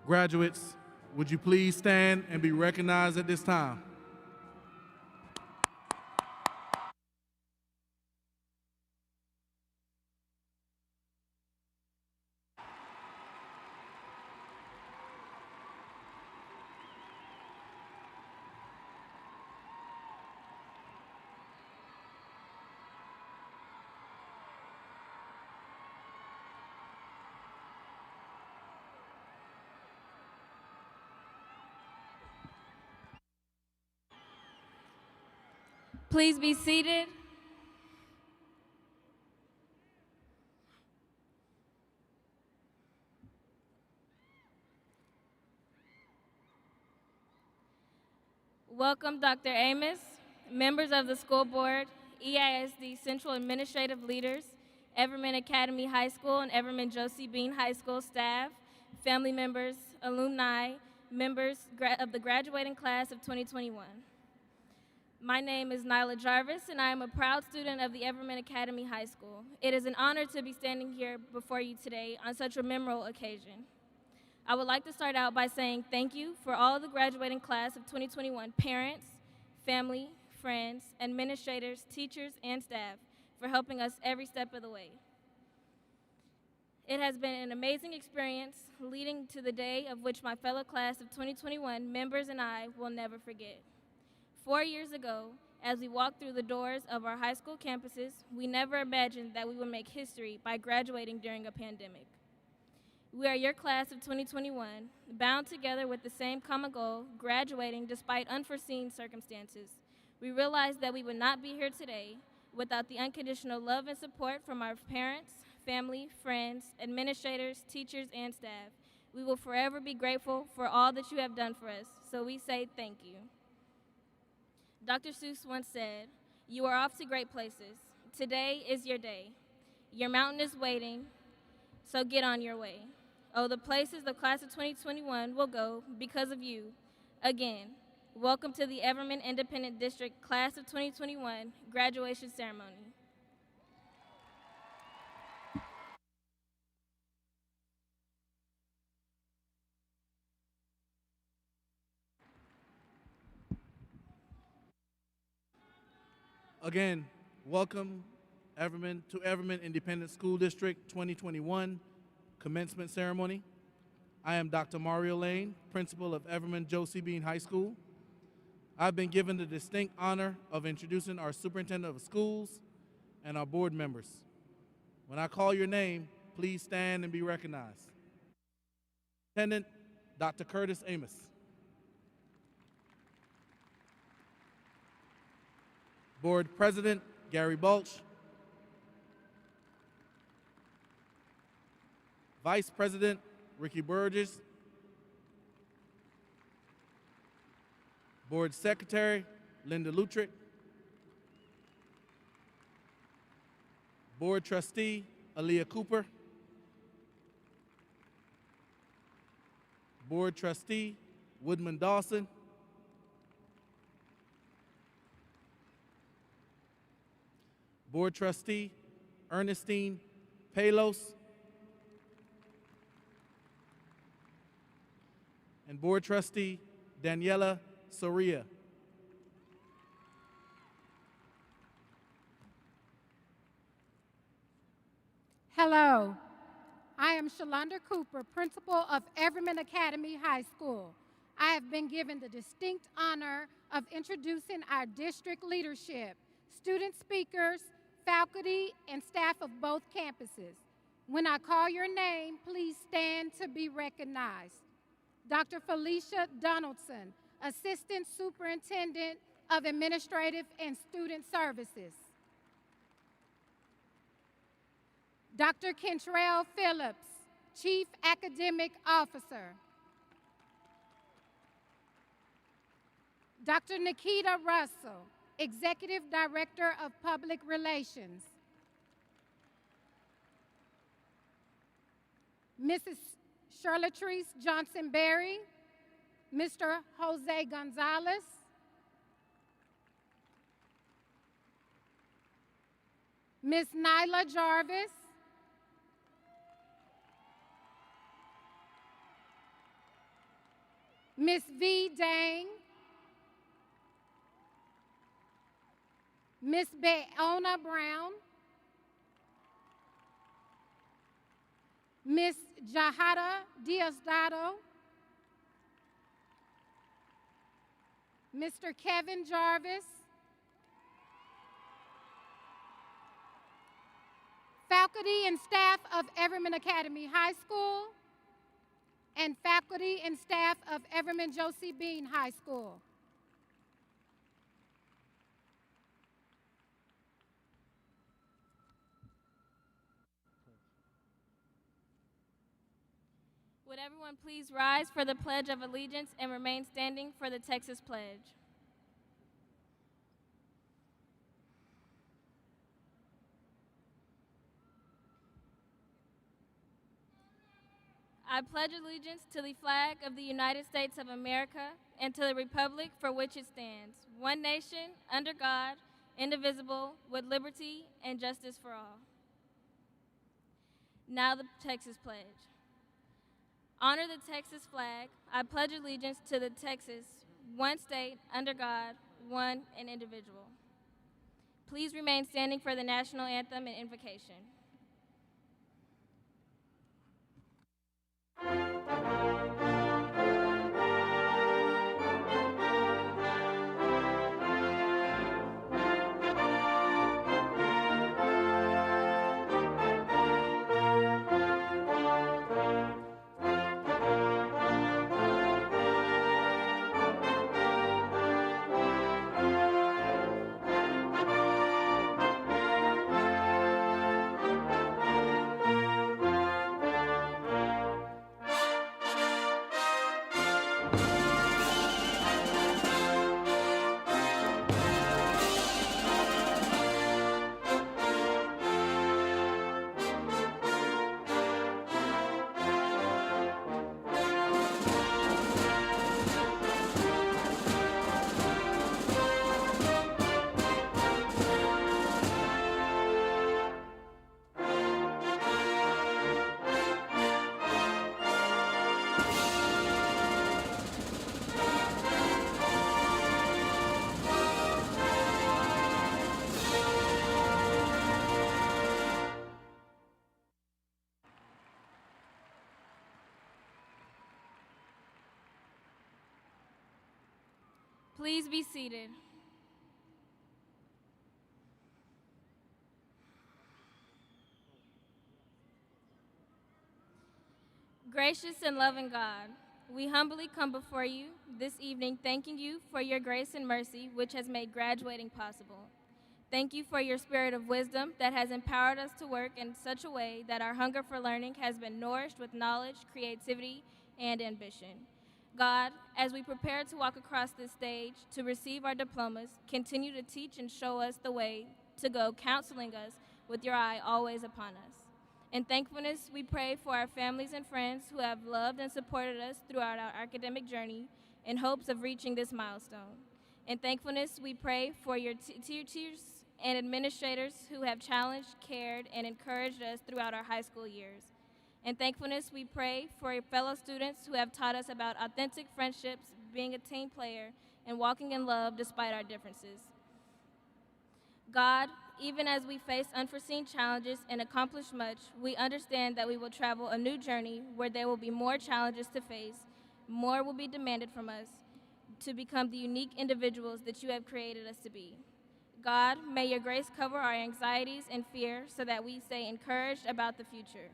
Graduates, would you please stand and be recognized at this time? Please be seated. Welcome, Dr. Amos, members of the school board, EISD Central Administrative Leaders, Everman Academy High School and Everman Josie Bean High School staff, family members, alumni, members of the graduating class of 2021. My name is Nyla Jarvis, and I am a proud student of the Everman Academy High School. It is an honor to be standing here before you today on such a memorable occasion. I would like to start out by saying thank you for all of the graduating class of 2021 parents, family, friends, administrators, teachers, and staff for helping us every step of the way. It has been an amazing experience leading to the day of which my fellow class of 2021 members and I will never forget. 4 years ago, as we walked through the doors of our high school campuses, we never imagined that we would make history by graduating during a pandemic. We are your class of 2021, bound together with the same common goal, graduating despite unforeseen circumstances. We realized that we would not be here today without the unconditional love and support from our parents, family, friends, administrators, teachers, and staff. We will forever be grateful for all that you have done for us, so we say thank you. Dr. Seuss once said, "You are off to great places. Today is your day. Your mountain is waiting, so get on your way. Oh, the places the class of 2021 will go because of you. Again, welcome to the Everman Independent District Class of 2021 graduation ceremony." Again, welcome Everman to Everman Independent School District 2021 commencement ceremony. I am Dr. Mario Lane, principal of Everman Josie Bean High School. I've been given the distinct honor of introducing our superintendent of schools and our board members. When I call your name, please stand and be recognized. Superintendent Dr. Curtis Amos. Board President Gary Balch. Vice President Ricky Burgess. Board Secretary Linda Lutrick. Board Trustee Aaliyah Cooper. Board Trustee Woodman Dawson. Board Trustee Ernestine Palos. And Board Trustee Daniela Soria. Hello, I am Shalonda Cooper, principal of Everman Academy High School. I have been given the distinct honor of introducing our district leadership, student speakers, faculty, and staff of both campuses. When I call your name, please stand to be recognized. Dr. Felicia Donaldson, Assistant Superintendent of Administrative and Student Services. Dr. Kentrell Phillips, Chief Academic Officer. Dr. Nikita Russell, Executive Director of Public Relations. Mrs. Charlatrice Johnson-Berry, Mr. Jose Gonzalez, Ms. Nyla Jarvis, Ms. V. Dang, Ms. Bayona Brown, Ms. Jahada Diosdado, Mr. Kevin Jarvis, faculty and staff of Everman Academy High School, and faculty and staff of Everman Josie Bean High School. Would everyone please rise for the Pledge of Allegiance and remain standing for the Texas Pledge? I pledge allegiance to the flag of the United States of America and to the republic for which it stands, one nation, under God, indivisible, with liberty and justice for all. Now the Texas Pledge. Honor the Texas flag. I pledge allegiance to the Texas, one state, under God, one and individual. Please remain standing for the national anthem and invocation. Please be seated. Gracious and loving God, we humbly come before you this evening thanking you for your grace and mercy which has made graduating possible. Thank you for your spirit of wisdom that has empowered us to work in such a way that our hunger for learning has been nourished with knowledge, creativity, and ambition. God, as we prepare to walk across this stage to receive our diplomas, continue to teach and show us the way to go, counseling us with your eye always upon us. In thankfulness, we pray for our families and friends who have loved and supported us throughout our academic journey in hopes of reaching this milestone. In thankfulness, we pray for your teachers and administrators who have challenged, cared, and encouraged us throughout our high school years. In thankfulness, we pray for your fellow students who have taught us about authentic friendships, being a team player, and walking in love despite our differences. God, even as we face unforeseen challenges and accomplish much, we understand that we will travel a new journey where there will be more challenges to face, more will be demanded from us to become the unique individuals that you have created us to be. God, may your grace cover our anxieties and fear so that we stay encouraged about the future.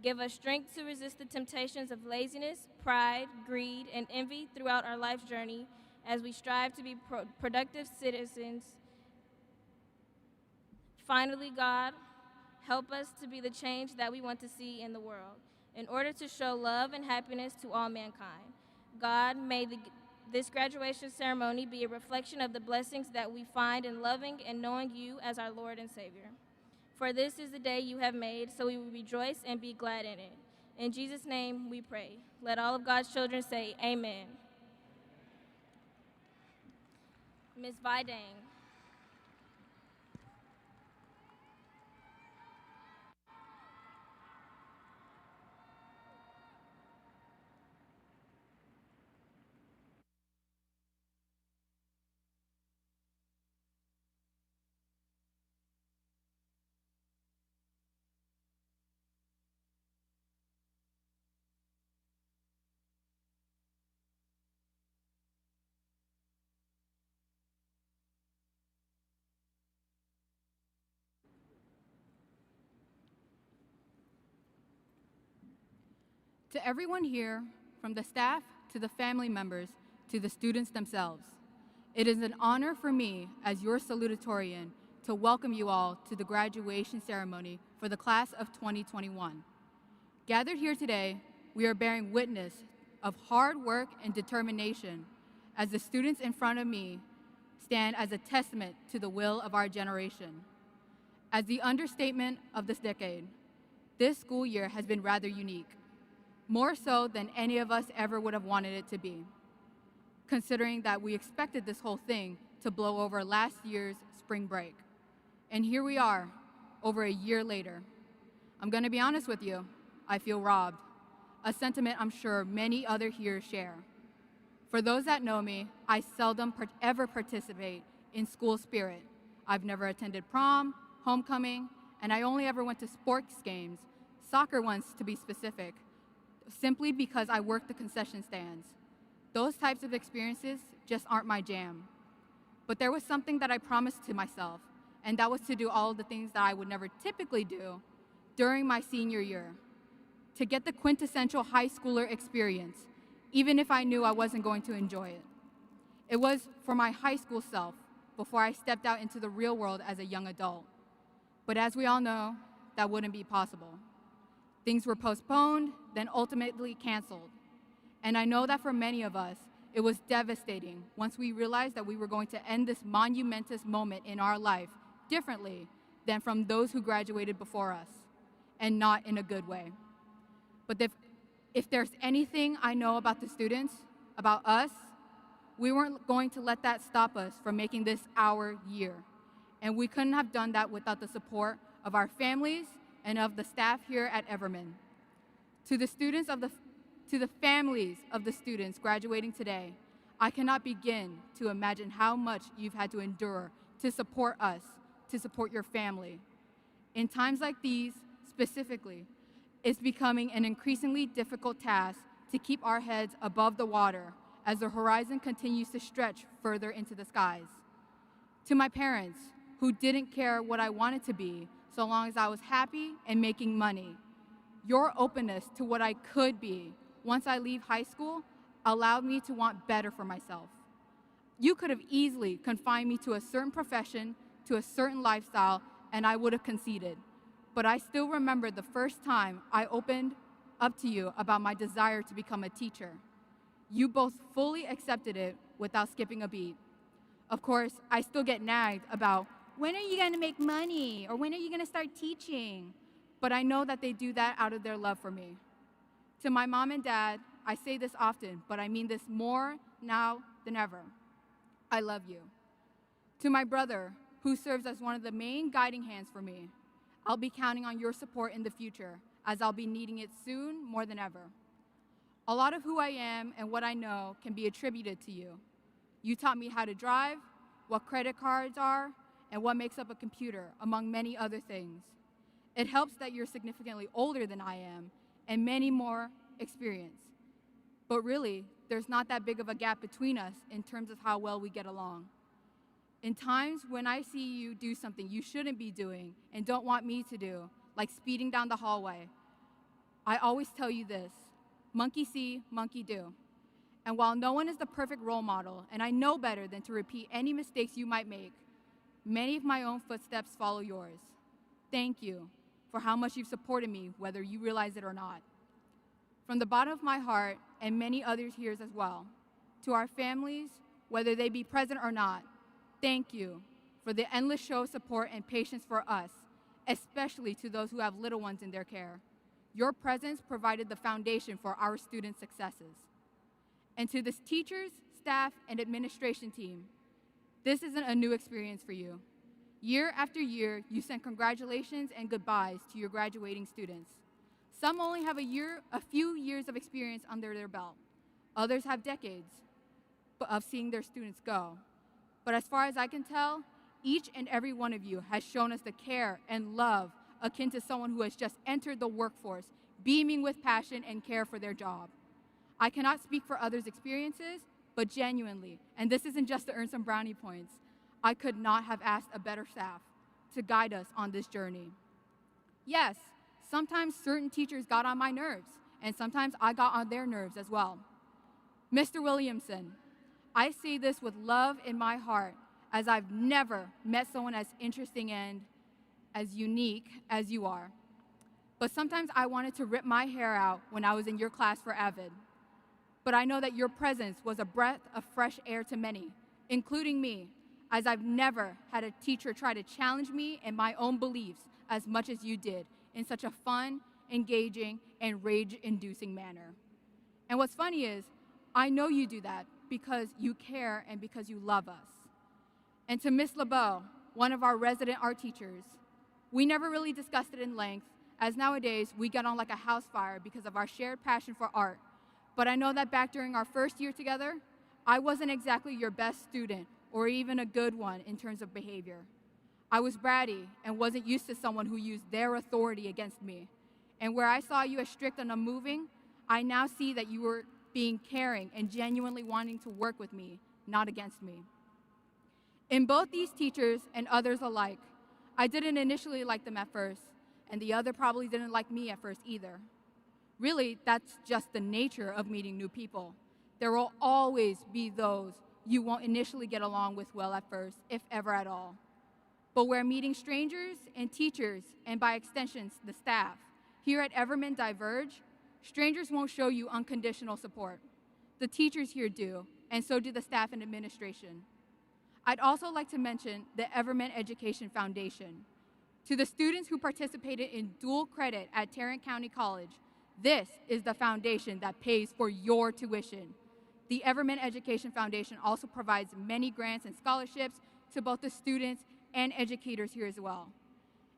Give us strength to resist the temptations of laziness, pride, greed, and envy throughout our life's journey as we strive to be productive citizens. Finally, God, help us to be the change that we want to see in the world in order to show love and happiness to all mankind. God, may this graduation ceremony be a reflection of the blessings that we find in loving and knowing you as our Lord and Savior. For this is the day you have made, so we will rejoice and be glad in it. In Jesus' name we pray. Let all of God's children say amen. Ms. Vidang. To everyone here, from the staff to the family members to the students themselves, it is an honor for me as your salutatorian to welcome you all to the graduation ceremony for the class of 2021. Gathered here today, we are bearing witness of hard work and determination as the students in front of me stand as a testament to the will of our generation. As the understatement of this decade, this school year has been rather unique, more so than any of us ever would have wanted it to be, considering that we expected this whole thing to blow over last year's spring break. And here we are, over a year later. I'm gonna be honest with you, I feel robbed, a sentiment I'm sure many other here share. For those that know me, I seldom ever participate in school spirit. I've never attended prom, homecoming, and I only ever went to sports games, soccer ones to be specific, simply because I worked the concession stands. Those types of experiences just aren't my jam. But there was something that I promised to myself, and that was to do all of the things that I would never typically do during my senior year, to get the quintessential high schooler experience, even if I knew I wasn't going to enjoy it. It was for my high school self before I stepped out into the real world as a young adult. But as we all know, that wouldn't be possible. Things were postponed, then ultimately canceled. And I know that for many of us, it was devastating once we realized that we were going to end this monumentous moment in our life differently than from those who graduated before us, and not in a good way. But if there's anything I know about the students, about us, we weren't going to let that stop us from making this our year. And we couldn't have done that without the support of our families and of the staff here at Everman. To the families of the students graduating today, I cannot begin to imagine how much you've had to endure to support us, to support your family. In times like these, specifically, it's becoming an increasingly difficult task to keep our heads above the water as the horizon continues to stretch further into the skies. To my parents, who didn't care what I wanted to be so long as I was happy and making money, your openness to what I could be once I leave high school allowed me to want better for myself. You could have easily confined me to a certain profession, to a certain lifestyle, and I would have conceded. But I still remember the first time I opened up to you about my desire to become a teacher. You both fully accepted it without skipping a beat. Of course, I still get nagged about, when are you gonna make money? Or when are you gonna start teaching? But I know that they do that out of their love for me. To my mom and dad, I say this often, but I mean this more now than ever. I love you. To my brother, who serves as one of the main guiding hands for me, I'll be counting on your support in the future, as I'll be needing it soon more than ever. A lot of who I am and what I know can be attributed to you. You taught me how to drive, what credit cards are, and what makes up a computer, among many other things. It helps that you're significantly older than I am and many more experience. But really, there's not that big of a gap between us in terms of how well we get along. In times when I see you do something you shouldn't be doing and don't want me to do, like speeding down the hallway, I always tell you this: monkey see, monkey do. And while no one is the perfect role model, and I know better than to repeat any mistakes you might make, many of my own footsteps follow yours. Thank you for how much you've supported me, whether you realize it or not. From the bottom of my heart, and many others here as well, to our families, whether they be present or not, thank you for the endless show of support and patience for us, especially to those who have little ones in their care. Your presence provided the foundation for our students' successes. And to the teachers, staff, and administration team, this isn't a new experience for you. Year after year, you send congratulations and goodbyes to your graduating students. Some only have a few years of experience under their belt. Others have decades of seeing their students go. But as far as I can tell, each and every one of you has shown us the care and love akin to someone who has just entered the workforce, beaming with passion and care for their job. I cannot speak for others' experiences, but genuinely, and this isn't just to earn some brownie points, I could not have asked a better staff to guide us on this journey. Yes, sometimes certain teachers got on my nerves, and sometimes I got on their nerves as well. Mr. Williamson, I say this with love in my heart, as I've never met someone as interesting and as unique as you are. But sometimes I wanted to rip my hair out when I was in your class for Avid. But I know that your presence was a breath of fresh air to many, including me, as I've never had a teacher try to challenge me and my own beliefs as much as you did in such a fun, engaging, and rage-inducing manner. And what's funny is, I know you do that because you care and because you love us. And to Miss LeBeau, one of our resident art teachers, we never really discussed it in length, as nowadays we get on like a house fire because of our shared passion for art. But I know that back during our first year together, I wasn't exactly your best student or even a good one in terms of behavior. I was bratty and wasn't used to someone who used their authority against me. And where I saw you as strict and unmoving, I now see that you were being caring and genuinely wanting to work with me, not against me. In both these teachers and others alike, I didn't initially like them at first, and the other probably didn't like me at first either. Really, that's just the nature of meeting new people. There will always be those you won't initially get along with well at first, if ever at all. But where meeting strangers and teachers, and by extensions, the staff, here at Everman diverge, strangers won't show you unconditional support. The teachers here do, and so do the staff and administration. I'd also like to mention the Everman Education Foundation. To the students who participated in dual credit at Tarrant County College, this is the foundation that pays for your tuition. The Everman Education Foundation also provides many grants and scholarships to both the students and educators here as well.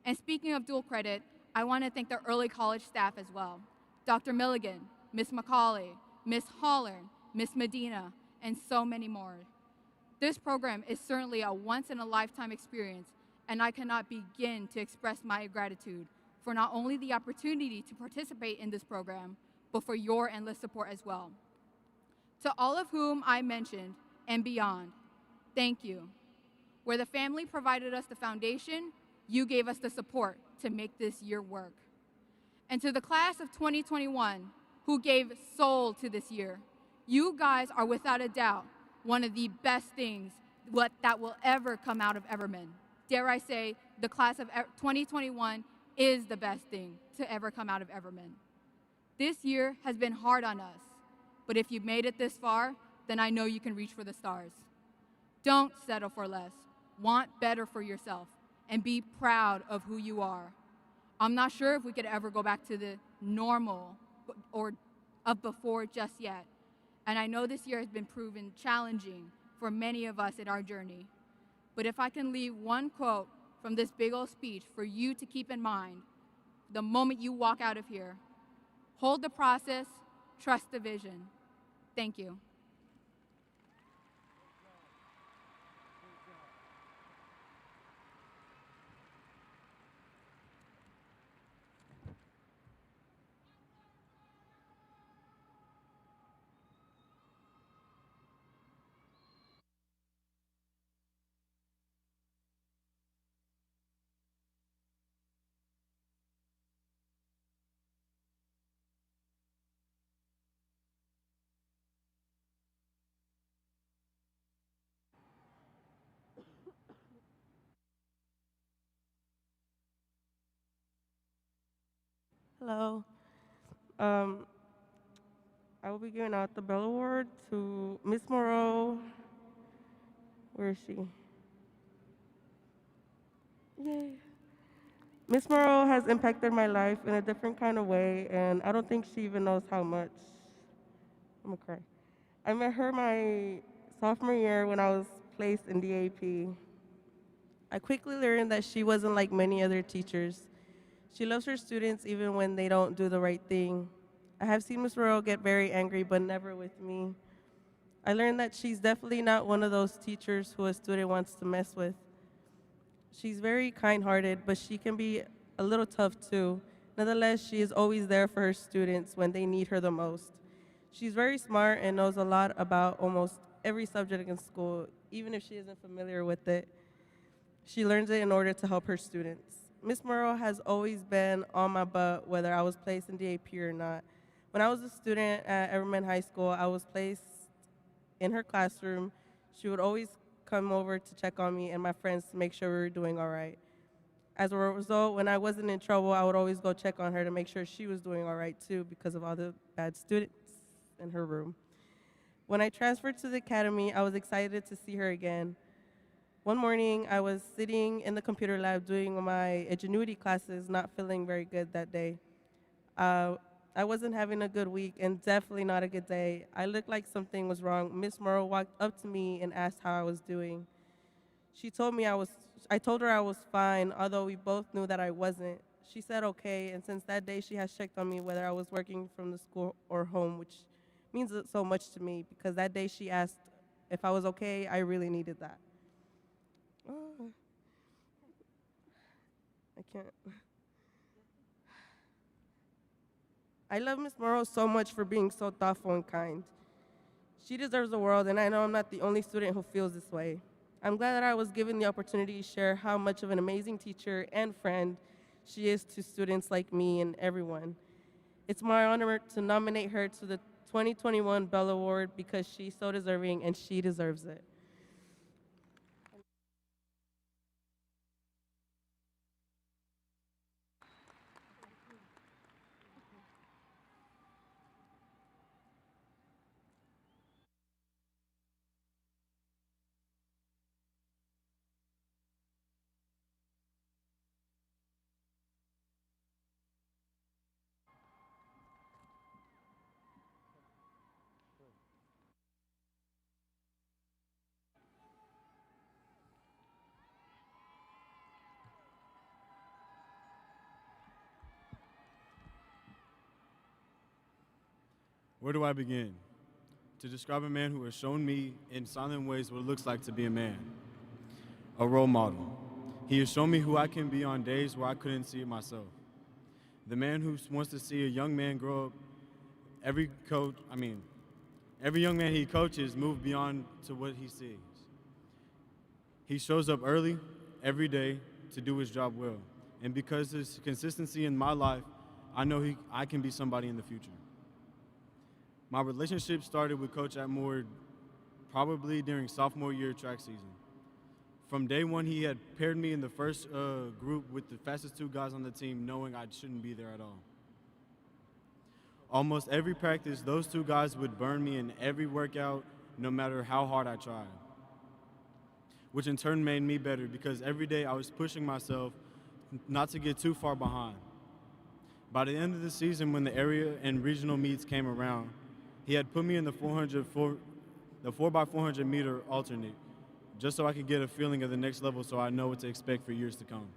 And speaking of dual credit, I want to thank the early college staff as well. Dr. Milligan, Miss McCauley, Miss Holland, Miss Medina, and so many more. This program is certainly a once-in-a-lifetime experience, and I cannot begin to express my gratitude for not only the opportunity to participate in this program, but for your endless support as well. To all of whom I mentioned and beyond, thank you. Where the family provided us the foundation, you gave us the support to make this year work. And to the class of 2021, who gave soul to this year, you guys are without a doubt one of the best things that will ever come out of Everman. Dare I say, the class of 2021 is the best thing to ever come out of Everman. This year has been hard on us, but if you've made it this far, then I know you can reach for the stars. Don't settle for less. Want better for yourself, and be proud of who you are. I'm not sure if we could ever go back to the normal or of before just yet, and I know this year has been proven challenging for many of us in our journey. But if I can leave one quote from this big old speech for you to keep in mind the moment you walk out of here: hold the process, trust the vision. Thank you. Hello. Um, I will be giving out the Bell Award to Miss Moreau. Where is she? Yay. Miss Moreau has impacted my life in a different kind of way, and I don't think she even knows how much. I'm gonna cry. I met her my sophomore year when I was placed in the AP. I quickly learned that she wasn't like many other teachers. She loves her students even when they don't do the right thing. I have seen Miss Moreau get very angry, but never with me. I learned that she's definitely not one of those teachers who a student wants to mess with. She's very kind-hearted, but she can be a little tough too. Nonetheless, she is always there for her students when they need her the most. She's very smart and knows a lot about almost every subject in school, even if she isn't familiar with it. She learns it in order to help her students. Miss Morrow has always been on my butt whether I was placed in DAP or not. When I was a student at Everman High School, I was placed in her classroom. She would always come over to check on me and my friends to make sure we were doing all right. As a result, when I wasn't in trouble, I would always go check on her to make sure she was doing all right too because of all the bad students in her room. When I transferred to the academy, I was excited to see her again. One morning, I was sitting in the computer lab doing my ingenuity classes, not feeling very good that day. I wasn't having a good week and definitely not a good day. I looked like something was wrong. Miss Morrow walked up to me and asked how I was doing. She told me I told her I was fine, although we both knew that I wasn't. She said okay, and since that day, she has checked on me whether I was working from the school or home, which means so much to me because that day she asked if I was okay. I really needed that. Oh, I can't. I love Miss Morrow so much for being so thoughtful and kind. She deserves the world, and I know I'm not the only student who feels this way. I'm glad that I was given the opportunity to share how much of an amazing teacher and friend she is to students like me and everyone. It's my honor to nominate her to the 2021 Bell Award because she's so deserving and she deserves it. Where do I begin? To describe a man who has shown me in silent ways what it looks like to be a man, a role model. He has shown me who I can be on days where I couldn't see it myself. The man who wants to see a young man grow up, every every young man he coaches move beyond to what he sees. He shows up early, every day, to do his job well. And because of his consistency in my life, I know I can be somebody in the future. My relationship started with Coach Atmore probably during sophomore year track season. From day one, he had paired me in the first group with the fastest two guys on the team, knowing I shouldn't be there at all. Almost every practice, those two guys would burn me in every workout, no matter how hard I tried, which in turn made me better because every day I was pushing myself not to get too far behind. By the end of the season, when the area and regional meets came around, he had put me in the 4x400 meter alternate, just so I could get a feeling of the next level so I know what to expect for years to come.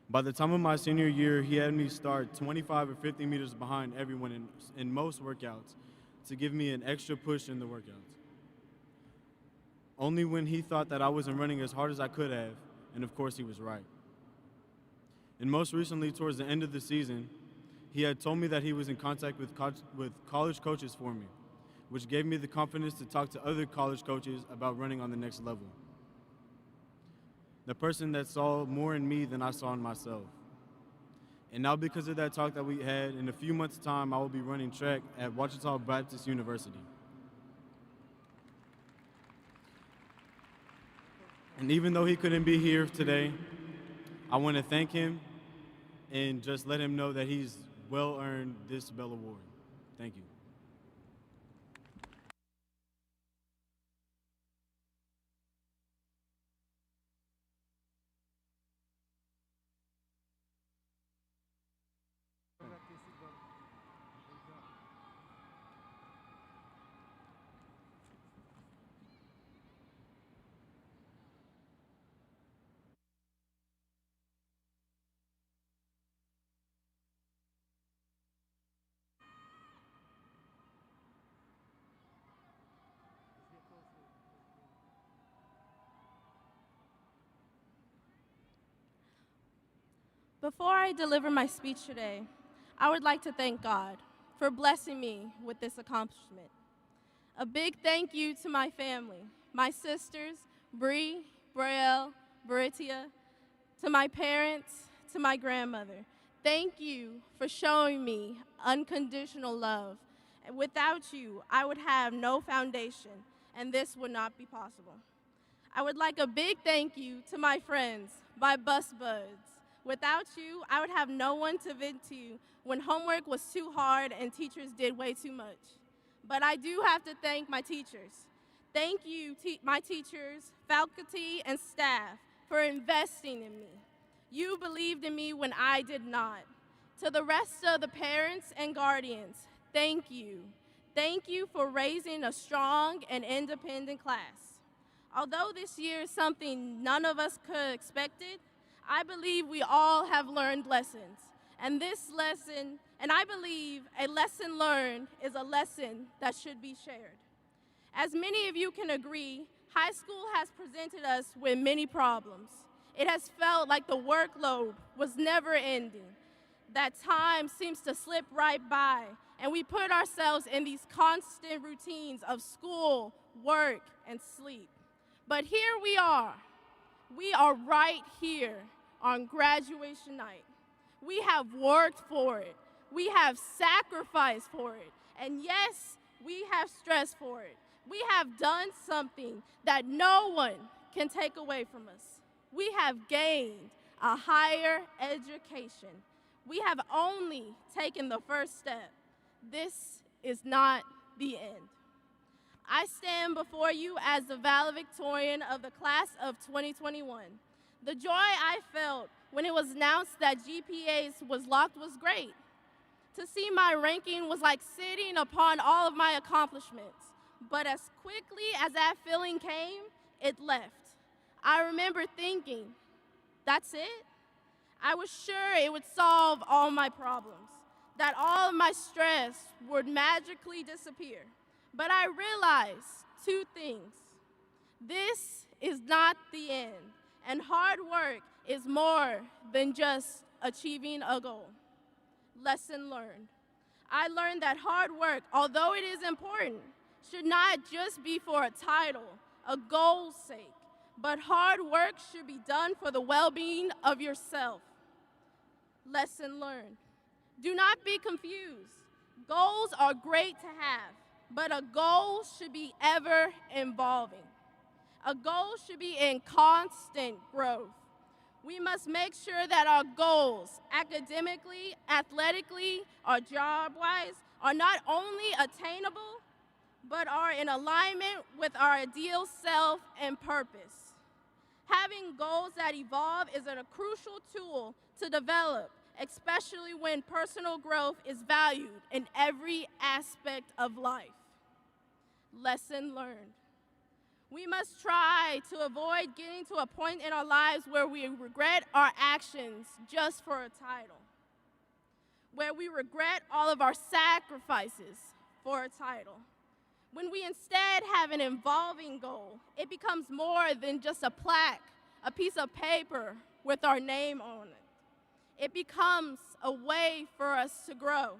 By the time of my senior year, he had me start 25 or 50 meters behind everyone in most workouts to give me an extra push in the workouts. Only when he thought that I wasn't running as hard as I could have, and of course he was right. And most recently, towards the end of the season, he had told me that he was in contact with college coaches for me, which gave me the confidence to talk to other college coaches about running on the next level. The person that saw more in me than I saw in myself. And now because of that talk that we had, in a few months' time, I will be running track at Ouachita Baptist University. And even though he couldn't be here today, I want to thank him and just let him know that he's well earned this Bell Award. Thank you. Before I deliver my speech today, I would like to thank God for blessing me with this accomplishment. A big thank you to my family, my sisters, Bree, Braille, Baritia, to my parents, to my grandmother. Thank you for showing me unconditional love. And without you, I would have no foundation, and this would not be possible. I would like a big thank you to my friends, my bus buds. Without you, I would have no one to vent to when homework was too hard and teachers did way too much. But I do have to thank my teachers. Thank you, my teachers, faculty, and staff for investing in me. You believed in me when I did not. To the rest of the parents and guardians, thank you. Thank you for raising a strong and independent class. Although this year is something none of us could have expected, I believe we all have learned lessons. And I believe a lesson learned is a lesson that should be shared. As many of you can agree, high school has presented us with many problems. It has felt like the workload was never ending, that time seems to slip right by, and we put ourselves in these constant routines of school, work, and sleep. But here we are. We are right here on graduation night. We have worked for it. We have sacrificed for it. And yes, we have stressed for it. We have done something that no one can take away from us. We have gained a higher education. We have only taken the first step. This is not the end. I stand before you as the valedictorian of the class of 2021. The joy I felt when it was announced that GPAs was locked was great. To see my ranking was like sitting upon all of my accomplishments. But as quickly as that feeling came, it left. I remember thinking, that's it? I was sure it would solve all my problems, that all of my stress would magically disappear. But I realized two things. This is not the end, and hard work is more than just achieving a goal. Lesson learned. I learned that hard work, although it is important, should not just be for a title, a goal's sake, but hard work should be done for the well-being of yourself. Lesson learned. Do not be confused. Goals are great to have, but a goal should be ever evolving. A goal should be in constant growth. We must make sure that our goals, academically, athletically, or job-wise, are not only attainable, but are in alignment with our ideal self and purpose. Having goals that evolve is a crucial tool to develop, especially when personal growth is valued in every aspect of life. Lesson learned. We must try to avoid getting to a point in our lives where we regret our actions just for a title, where we regret all of our sacrifices for a title. When we instead have an evolving goal, it becomes more than just a plaque, a piece of paper with our name on it. It becomes a way for us to grow.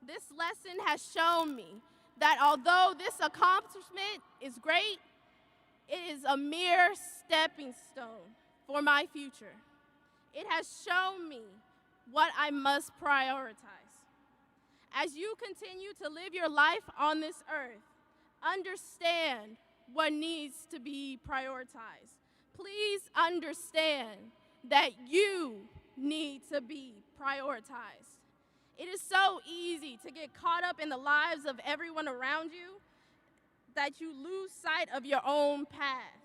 This lesson has shown me that although this accomplishment is great, it is a mere stepping stone for my future. It has shown me what I must prioritize. As you continue to live your life on this earth, understand what needs to be prioritized. Please understand that you need to be prioritized. It is so easy to get caught up in the lives of everyone around you that you lose sight of your own path.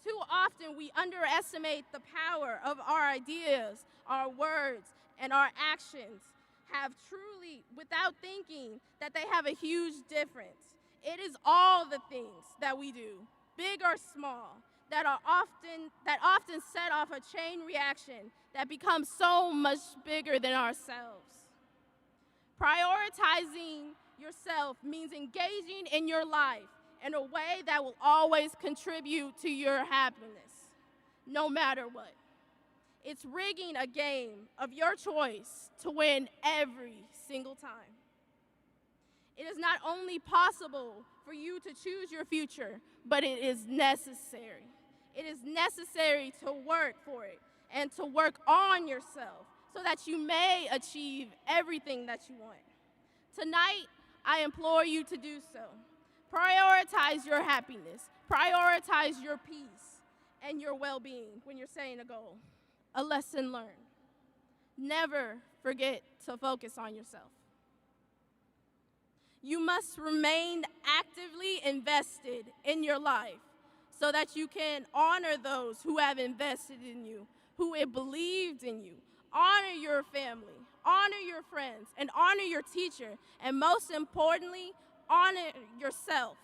Too often we underestimate the power of our ideas, our words, and our actions have truly, without thinking that they have a huge difference. It is all the things that we do, big or small, that often set off a chain reaction that becomes so much bigger than ourselves. Prioritizing yourself means engaging in your life in a way that will always contribute to your happiness, no matter what. It's rigging a game of your choice to win every single time. It is not only possible for you to choose your future, but it is necessary. It is necessary to work for it and to work on yourself so that you may achieve everything that you want. Tonight, I implore you to do so. Prioritize your happiness, prioritize your peace and your well-being when you're setting a goal. A lesson learned. Never forget to focus on yourself. You must remain actively invested in your life so that you can honor those who have invested in you, who have believed in you. Honor your family, honor your friends, and honor your teacher, and most importantly, honor yourself.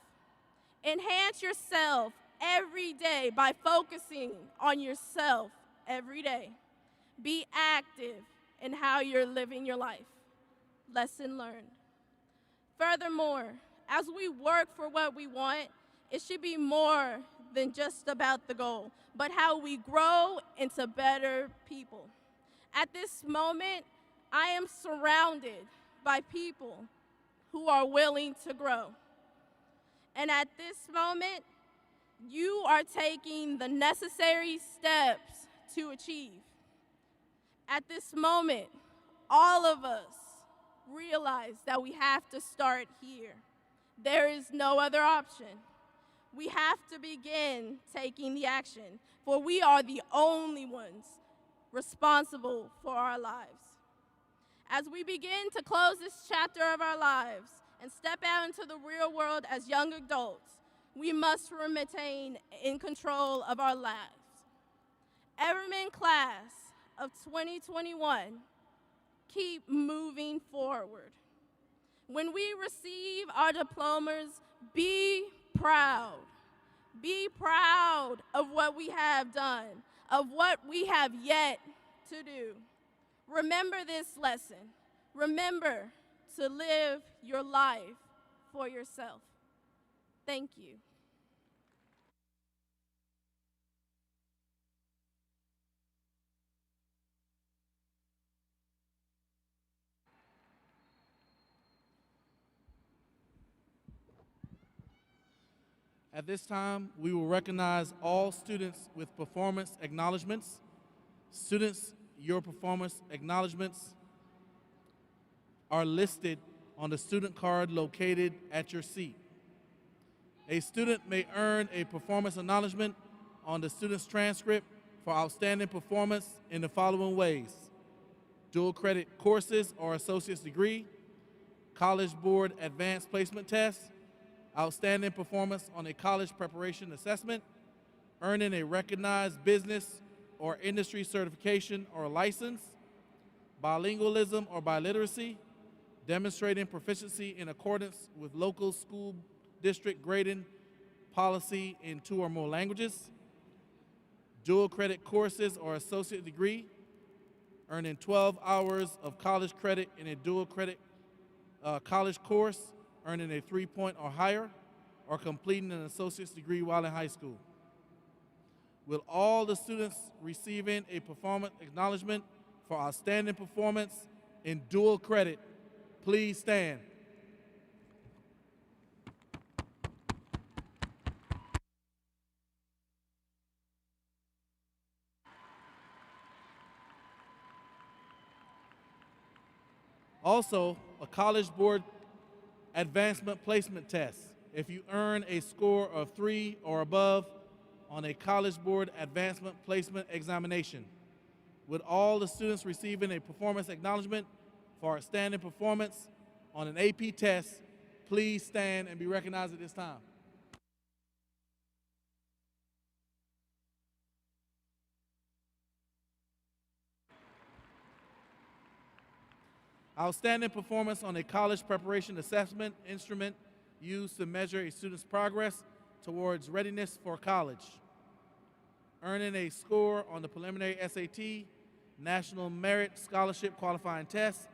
Enhance yourself every day by focusing on yourself every day. Be active in how you're living your life. Lesson learned. Furthermore, as we work for what we want, it should be more than just about the goal, but how we grow into better people. At this moment, I am surrounded by people who are willing to grow. And at this moment, you are taking the necessary steps to achieve. At this moment, all of us realize that we have to start here. There is no other option. We have to begin taking the action, for we are the only ones responsible for our lives. As we begin to close this chapter of our lives and step out into the real world as young adults, we must remain in control of our lives. Everman class of 2021, keep moving forward. When we receive our diplomas, be proud. Be proud of what we have done, of what we have yet to do. Remember this lesson. Remember to live your life for yourself. Thank you. At this time, we will recognize all students with performance acknowledgments. Students, your performance acknowledgments are listed on the student card located at your seat. A student may earn a performance acknowledgement on the student's transcript for outstanding performance in the following ways: dual credit courses or associate's degree, College Board Advanced Placement Test, outstanding performance on a college preparation assessment, earning a recognized business or industry certification or license, bilingualism or biliteracy, demonstrating proficiency in accordance with local school district grading policy in 2 or more languages, dual credit courses or associate degree, earning 12 hours of college credit in a dual credit college course, earning a 3-point or higher, or completing an associate's degree while in high school. Will all the students receiving a performance acknowledgement for outstanding performance in dual credit please stand? Also, a College Board Advancement Placement Test. If you earn a score of 3 or above on a College Board Advancement Placement examination, With all the students receiving a performance acknowledgement for outstanding performance on an AP test, please stand and be recognized at this time. Outstanding performance on a college preparation assessment instrument used to measure a student's progress towards readiness for college. Earning a score on the preliminary SAT, National Merit Scholarship Qualifying Test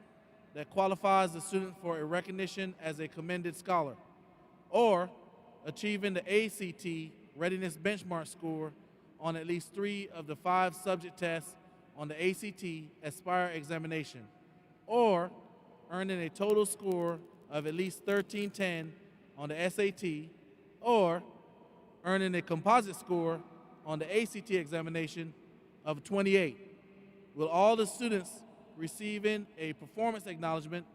that qualifies the student for a recognition as a commended scholar. Or achieving the ACT Readiness Benchmark score on at least 3 of the 5 subject tests on the ACT Aspire examination. Or earning a total score of at least 1310 on the SAT, or earning a composite score on the ACT examination of 28. Will all the students receiving a performance acknowledgement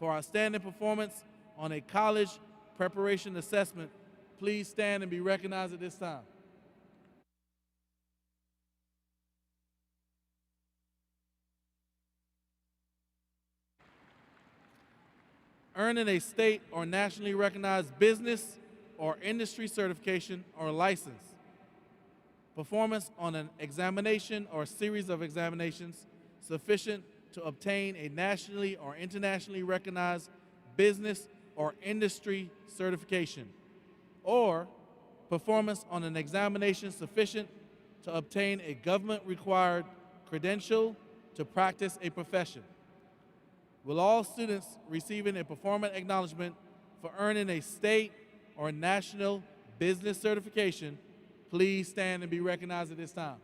for outstanding performance on a college preparation assessment please stand and be recognized at this time? Earning a state or nationally recognized business or industry certification or license. Performance on an examination or series of examinations sufficient to obtain a nationally or internationally recognized business or industry certification. Or performance on an examination sufficient to obtain a government-required credential to practice a profession. Will all students receiving a performance acknowledgement for earning a state or national business certification please stand and be recognized at this time?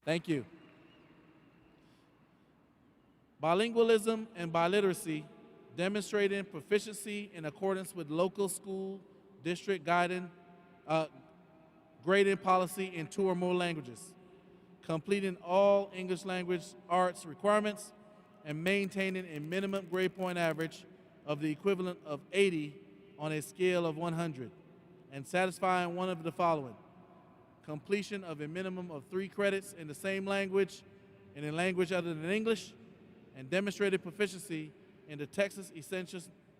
Thank you. Bilingualism and biliteracy, demonstrating proficiency in accordance with local school district grading policy in 2 or more languages, completing all English language arts requirements, and maintaining a minimum grade point average of the equivalent of 80 on a scale of 100, and satisfying one of the following: completion of a minimum of 3 credits in the same language in a language other than English, and demonstrated proficiency in the Texas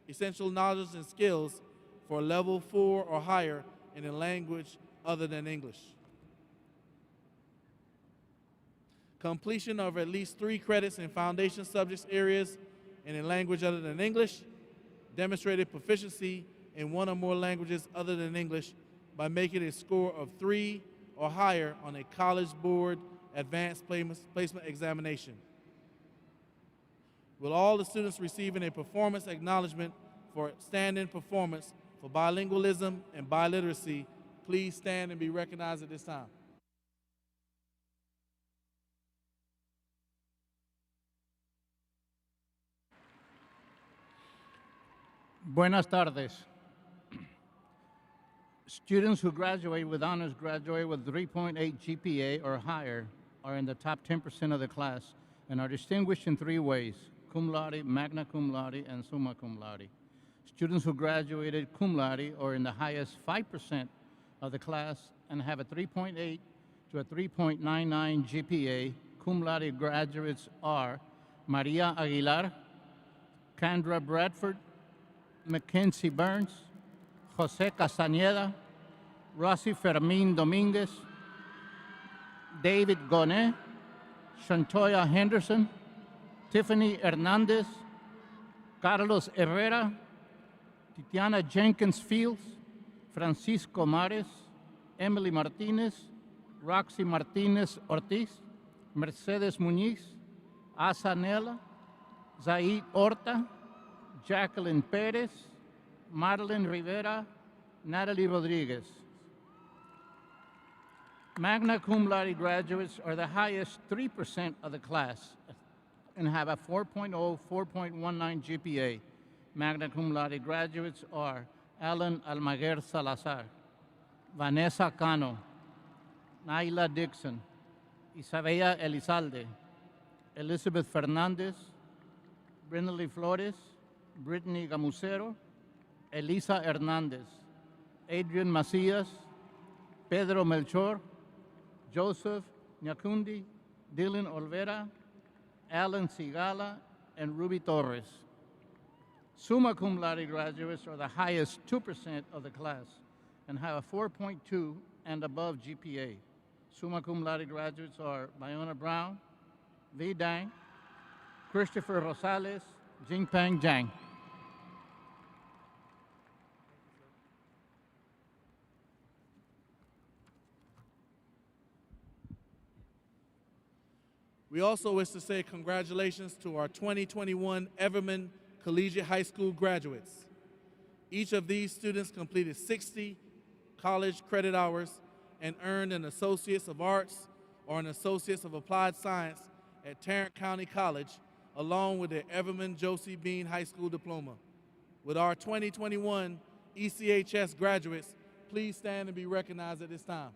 essential knowledge and skills for level 4 or higher in a language other than English. Completion of at least 3 credits in foundation subjects areas in a language other than English. Demonstrated proficiency in 1 or more languages other than English by making a score of 3 or higher on a College Board Advanced Placement Examination. Will all the students receiving a performance acknowledgement for outstanding performance for bilingualism and biliteracy please stand and be recognized at this time? Buenas tardes. Students who graduate with honors graduate with 3.8 GPA or higher are in the top 10% of the class and are distinguished in 3 ways: cum laude, magna cum laude, and summa cum laude. Students who graduated cum laude are in the highest 5% of the class and have a 3.8 to a 3.99 GPA. Cum laude graduates are Maria Aguilar, Kendra Bradford, Mackenzie Burns, Jose Castañeda, Rosy Fermín Dominguez, David Gonet, Shantoya Henderson, Tiffany Hernandez, Carlos Herrera, Titiana Jenkins Fields, Francisco Mares, Emily Martinez, Roxy Martinez Ortiz, Mercedes Muñiz, Asa Nela, Zaid Horta, Jacqueline Perez, Madeline Rivera, Natalie Rodriguez. Magna cum laude graduates are the highest 3% of the class and have a 4.0, 4.19 GPA. Magna cum laude graduates are Alan Almaguer Salazar, Vanessa Cano, Naila Dixon, Isabella Elizalde, Elizabeth Fernandez, Brindley Flores, Brittany Gamusero, Elisa Hernandez, Adrian Macias, Pedro Melchor, Joseph Nyakundi, Dylan Olvera, Alan Sigala, and Ruby Torres. Summa cum laude graduates are the highest 2% of the class and have a 4.2 and above GPA. Summa cum laude graduates are Bayona Brown, V. Dang, Christopher Rosales, Jingpeng Zhang. We also wish to say congratulations to our 2021 Everman Collegiate High School graduates. Each of these students completed 60 college credit hours and earned an Associates of Arts or an Associates of Applied Science at Tarrant County College, along with their Everman Josie Bean High School diploma. With our 2021 ECHS graduates, please stand and be recognized at this time.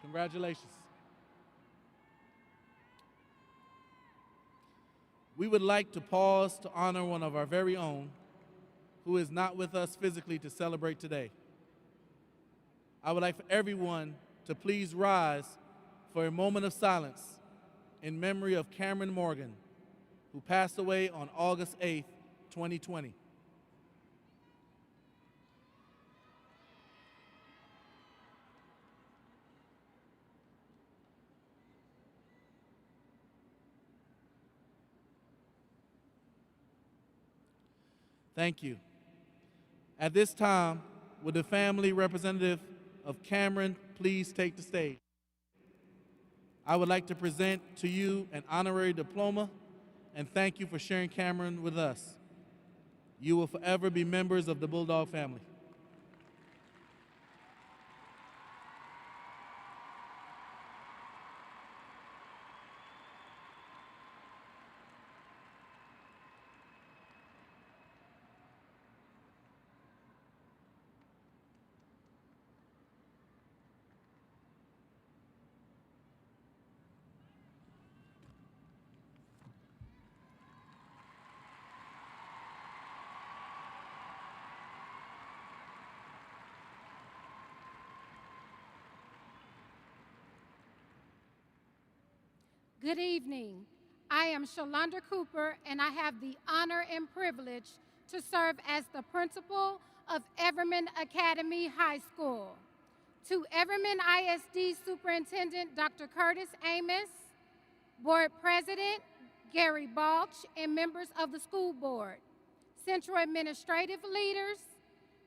Congratulations. We would like to pause to honor one of our very own who is not with us physically to celebrate today. I would like for everyone to please rise for a moment of silence in memory of Cameron Morgan, who passed away on August 8th, 2020. Thank you. At this time, would the family representative of Cameron please take the stage? I would like to present to you an honorary diploma and thank you for sharing Cameron with us. You will forever be members of the Bulldog family. Good evening. I am Shalonda Cooper, and I have the honor and privilege to serve as the principal of Everman Academy High School. To Everman ISD Superintendent Dr. Curtis Amos, Board President Gary Balch, and members of the school board, Central Administrative leaders,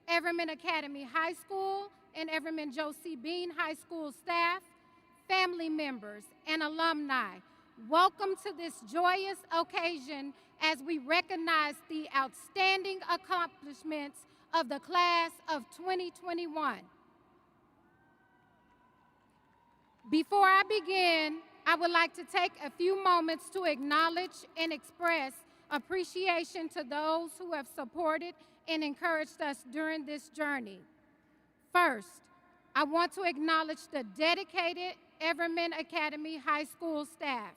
Everman Academy High School and Everman Josie Bean High School staff, family members, and alumni, welcome to this joyous occasion as we recognize the outstanding accomplishments of the class of 2021. Before I begin, I would like to take a few moments to acknowledge and express appreciation to those who have supported and encouraged us during this journey. First, I want to acknowledge the dedicated Everman Academy High School staff.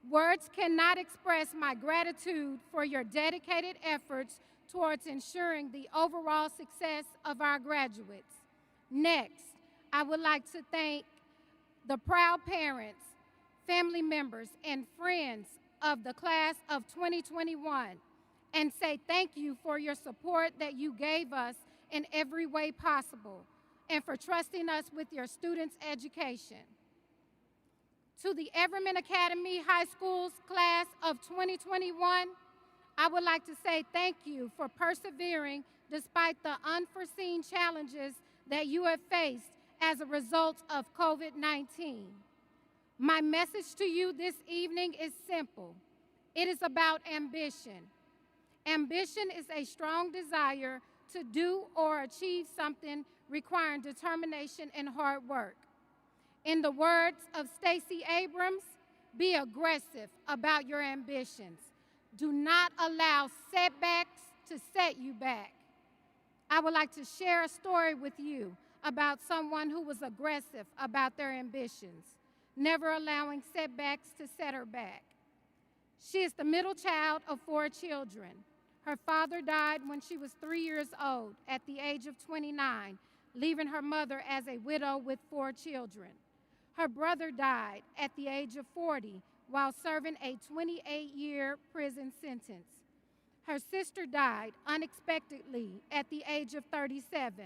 Words cannot express my gratitude for your dedicated efforts towards ensuring the overall success of our graduates. Next, I would like to thank the proud parents, family members, and friends of the class of 2021 and say thank you for your support that you gave us in every way possible and for trusting us with your students' education. To the Everman Academy High School's class of 2021, I would like to say thank you for persevering despite the unforeseen challenges that you have faced as a result of COVID-19. My message to you this evening is simple. It is about ambition. Ambition is a strong desire to do or achieve something requiring determination and hard work. In the words of Stacey Abrams, be aggressive about your ambitions. Do not allow setbacks to set you back. I would like to share a story with you about someone who was aggressive about their ambitions, never allowing setbacks to set her back. She is the middle child of 4 children. Her father died when she was 3 years old at the age of 29, leaving her mother as a widow with 4 children. Her brother died at the age of 40 while serving a 28-year prison sentence. Her sister died unexpectedly at the age of 37.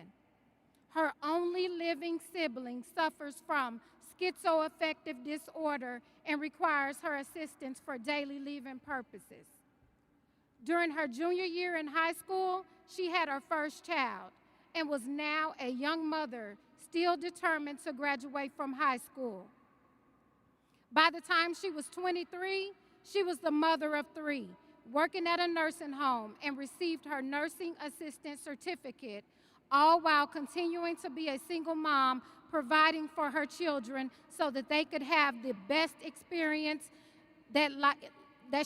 Her only living sibling suffers from schizoaffective disorder and requires her assistance for daily living purposes. During her junior year in high school, she had her first child and was now a young mother, still determined to graduate from high school. By the time she was 23, she was the mother of 3, working at a nursing home, and received her nursing assistant certificate, all while continuing to be a single mom, providing for her children so that they could have the best experience that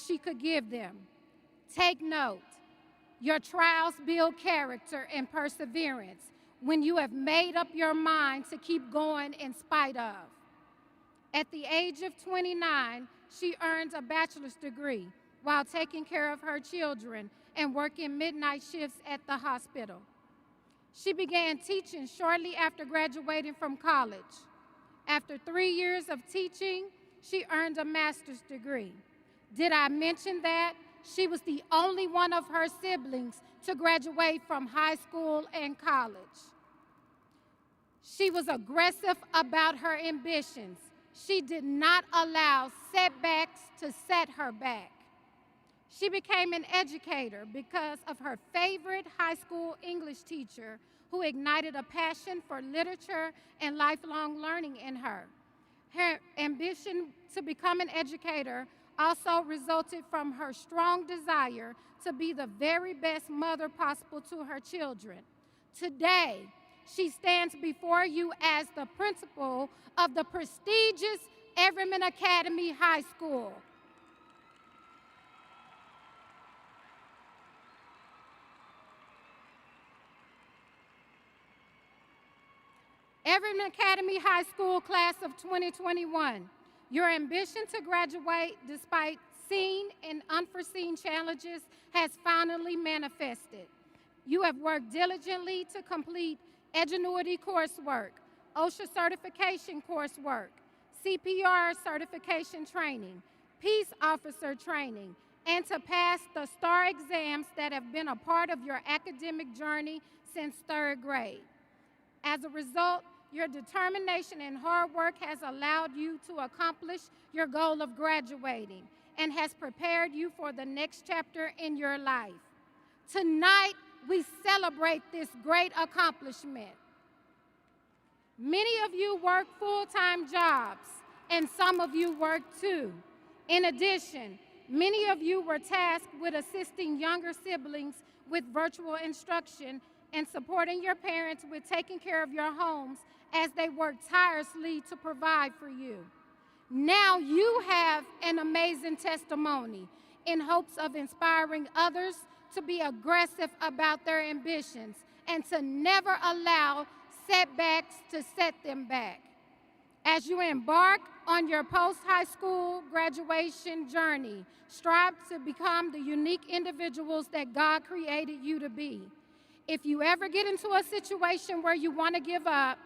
she could give them. Take note, your trials build character and perseverance when you have made up your mind to keep going in spite of. At the age of 29, she earned a bachelor's degree while taking care of her children and working midnight shifts at the hospital. She began teaching shortly after graduating from college. After 3 years of teaching, she earned a master's degree. Did I mention that? She was the only one of her siblings to graduate from high school and college. She was aggressive about her ambitions. She did not allow setbacks to set her back. She became an educator because of her favorite high school English teacher who ignited a passion for literature and lifelong learning in her. Her ambition to become an educator also resulted from her strong desire to be the very best mother possible to her children. Today, she stands before you as the principal of the prestigious Everman Academy High School. Everman Academy High School class of 2021, your ambition to graduate despite seen and unforeseen challenges has finally manifested. You have worked diligently to complete Edgenuity coursework, OSHA certification coursework, CPR certification training, peace officer training, and to pass the STAR exams that have been a part of your academic journey since 3rd grade. As a result, your determination and hard work has allowed you to accomplish your goal of graduating and has prepared you for the next chapter in your life. Tonight, we celebrate this great accomplishment. Many of you work full-time jobs, and some of you work too. In addition, many of you were tasked with assisting younger siblings with virtual instruction and supporting your parents with taking care of your homes as they work tirelessly to provide for you. Now you have an amazing testimony in hopes of inspiring others to be aggressive about their ambitions and to never allow setbacks to set them back. As you embark on your post-high school graduation journey, strive to become the unique individuals that God created you to be. If you ever get into a situation where you want to give up,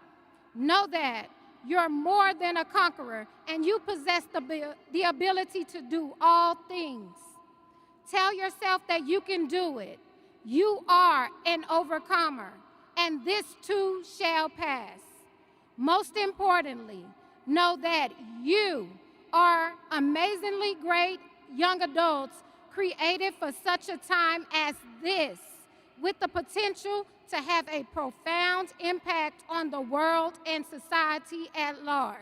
know that you're more than a conqueror and you possess the ability to do all things. Tell yourself that you can do it. You are an overcomer, and this too shall pass. Most importantly, know that you are amazingly great young adults created for such a time as this, with the potential to have a profound impact on the world and society at large.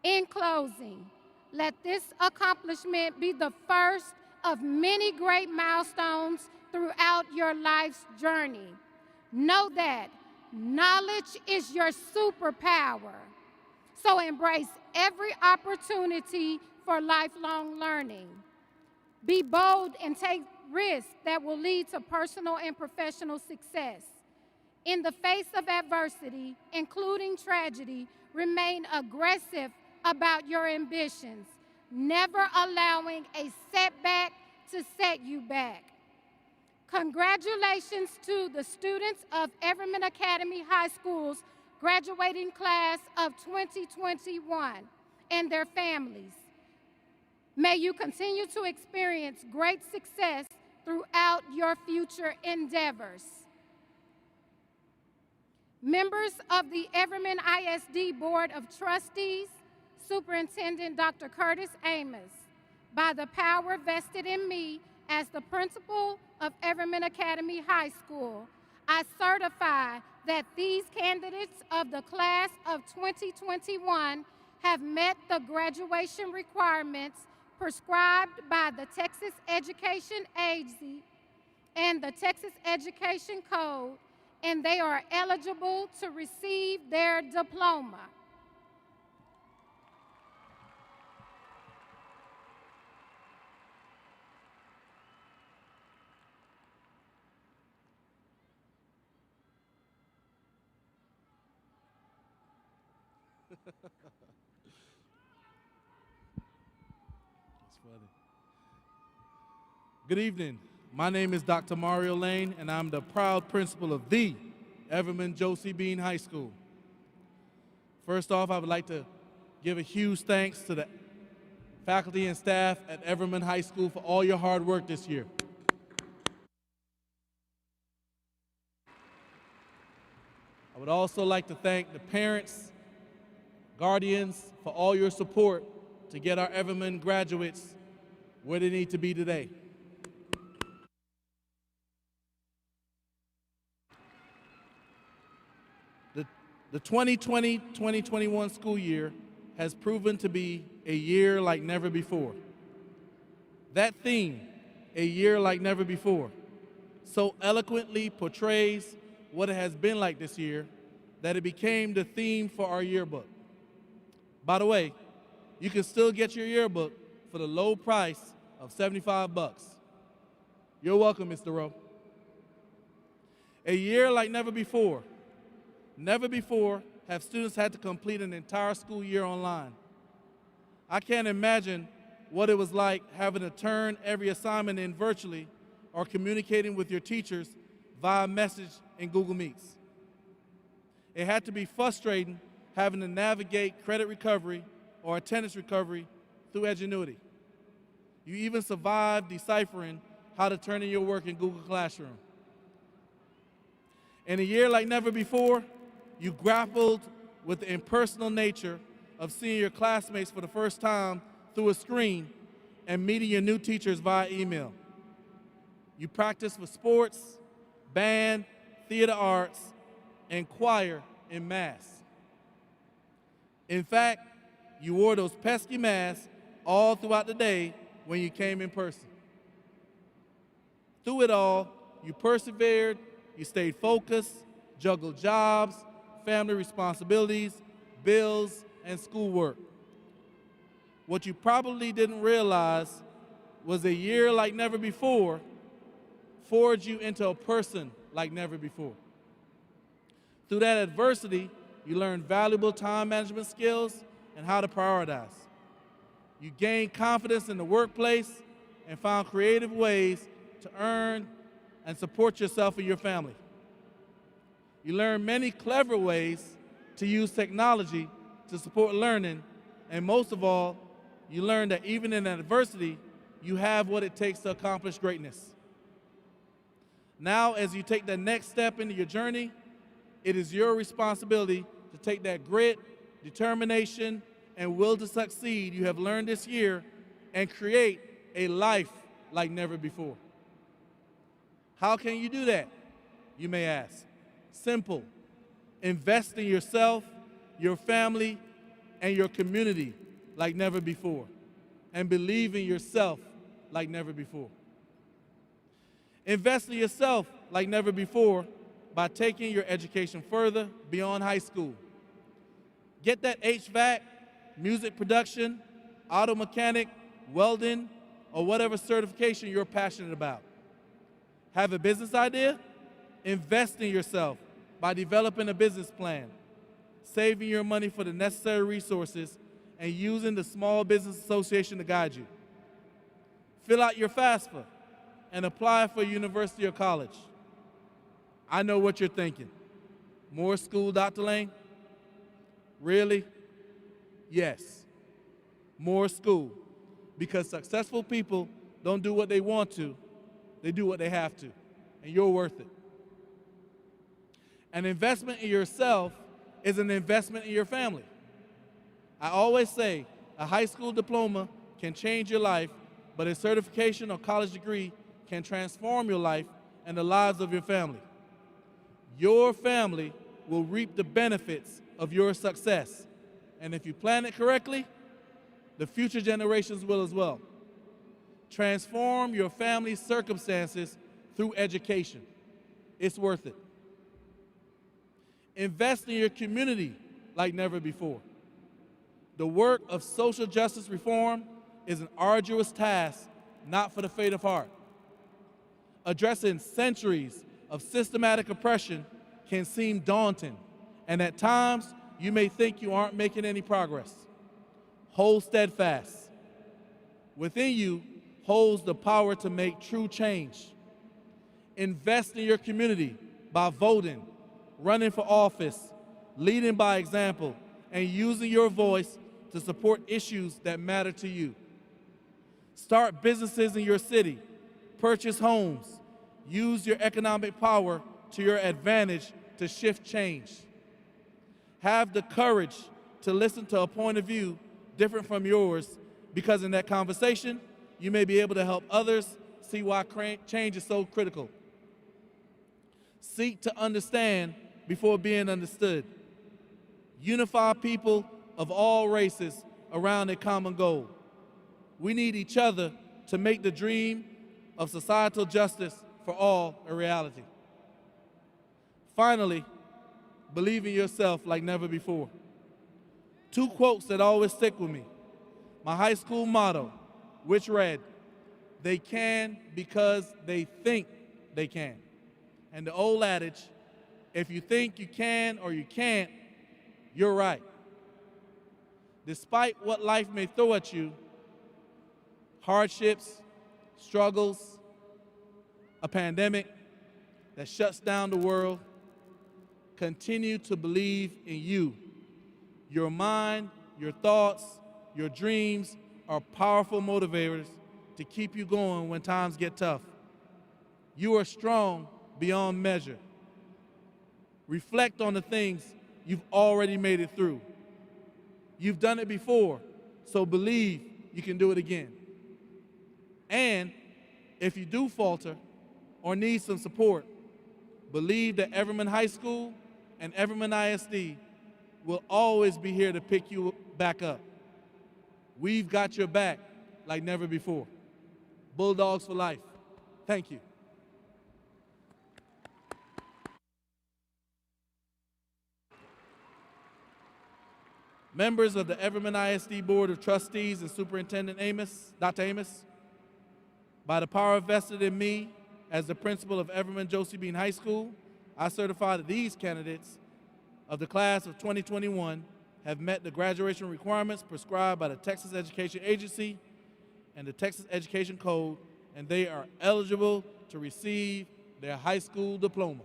In closing, let this accomplishment be the first of many great milestones throughout your life's journey. Know that knowledge is your superpower. So embrace every opportunity for lifelong learning. Be bold and take risks that will lead to personal and professional success. In the face of adversity, including tragedy, remain aggressive about your ambitions, never allowing a setback to set you back. Congratulations to the students of Everman Academy High School's graduating class of 2021 and their families. May you continue to experience great success throughout your future endeavors. Members of the Everman ISD Board of Trustees, Superintendent Dr. Curtis Amos, by the power vested in me as the principal of Everman Academy High School, I certify that these candidates of the class of 2021 have met the graduation requirements prescribed by the Texas Education Agency and the Texas Education Code, and they are eligible to receive their diploma. That's funny. Good evening. My name is Dr. Mario Lane, and I'm the proud principal of the Everman Josie Bean High School. First off, I would like to give a huge thanks to the faculty and staff at Everman High School for all your hard work this year. I would also like to thank the parents, guardians, for all your support to get our Everman graduates where they need to be today. The 2020-2021 school year has proven to be a year like never before. That theme, a year like never before, so eloquently portrays what it has been like this year that it became the theme for our yearbook. By the way, you can still get your yearbook for the low price of $75. You're welcome, Mr. Rowe. A year like never before. Never before have students had to complete an entire school year online. I can't imagine what it was like having to turn every assignment in virtually or communicating with your teachers via message in Google Meets. It had to be frustrating having to navigate credit recovery or attendance recovery through Edgenuity. You even survived deciphering how to turn in your work in Google Classroom. In a year like never before, you grappled with the impersonal nature of seeing your classmates for the first time through a screen and meeting your new teachers via email. You practiced for sports, band, theater arts, and choir in mass. In fact, you wore those pesky masks all throughout the day when you came in person. Through it all, you persevered, you stayed focused, juggled jobs, family responsibilities, bills, and schoolwork. What you probably didn't realize was a year like never before forged you into a person like never before. Through that adversity, you learned valuable time management skills and how to prioritize. You gained confidence in the workplace and found creative ways to earn and support yourself and your family. You learned many clever ways to use technology to support learning, and most of all, you learned that even in adversity, you have what it takes to accomplish greatness. Now, as you take the next step into your journey, it is your responsibility to take that grit, determination, and will to succeed you have learned this year and create a life like never before. How can you do that, you may ask? Simple. Invest in yourself, your family, and your community like never before. And believe in yourself like never before. Invest in yourself like never before by taking your education further beyond high school. Get that HVAC, music production, auto mechanic, welding, or whatever certification you're passionate about. Have a business idea? Invest in yourself by developing a business plan, saving your money for the necessary resources, and using the Small Business Association to guide you. Fill out your FAFSA and apply for a university or college. I know what you're thinking. More school, Dr. Lane? Really? Yes. More school. Because successful people don't do what they want to, they do what they have to. And you're worth it. An investment in yourself is an investment in your family. I always say a high school diploma can change your life, but a certification or college degree can transform your life and the lives of your family. Your family will reap the benefits of your success. And if you plan it correctly, the future generations will as well. Transform your family's circumstances through education. It's worth it. Invest in your community like never before. The work of social justice reform is an arduous task, not for the faint of heart. Addressing centuries of systematic oppression can seem daunting, and at times you may think you aren't making any progress. Hold steadfast. Within you holds the power to make true change. Invest in your community by voting, running for office, leading by example, and using your voice to support issues that matter to you. Start businesses in your city, purchase homes, use your economic power to your advantage to shift change. Have the courage to listen to a point of view different from yours, because in that conversation, you may be able to help others see why change is so critical. Seek to understand before being understood. Unify people of all races around a common goal. We need each other to make the dream of societal justice for all a reality. Finally, believe in yourself like never before. Two quotes that always stick with me. My high school motto, which read, "They can because they think they can." And the old adage, if you think you can or you can't, you're right. Despite what life may throw at you, hardships, struggles, a pandemic that shuts down the world, continue to believe in you. Your mind, your thoughts, your dreams are powerful motivators to keep you going when times get tough. You are strong beyond measure. Reflect on the things you've already made it through. You've done it before, so believe you can do it again. And if you do falter or need some support, believe that Everman High School and Everman ISD will always be here to pick you back up. We've got your back like never before. Bulldogs for life. Thank you. Members of the Everman ISD Board of Trustees and Superintendent Amos, Dr. Amos, by the power vested in me as the principal of Everman Josie Bean High School, I certify that these candidates of the class of 2021 have met the graduation requirements prescribed by the Texas Education Agency and the Texas Education Code, and they are eligible to receive their high school diploma.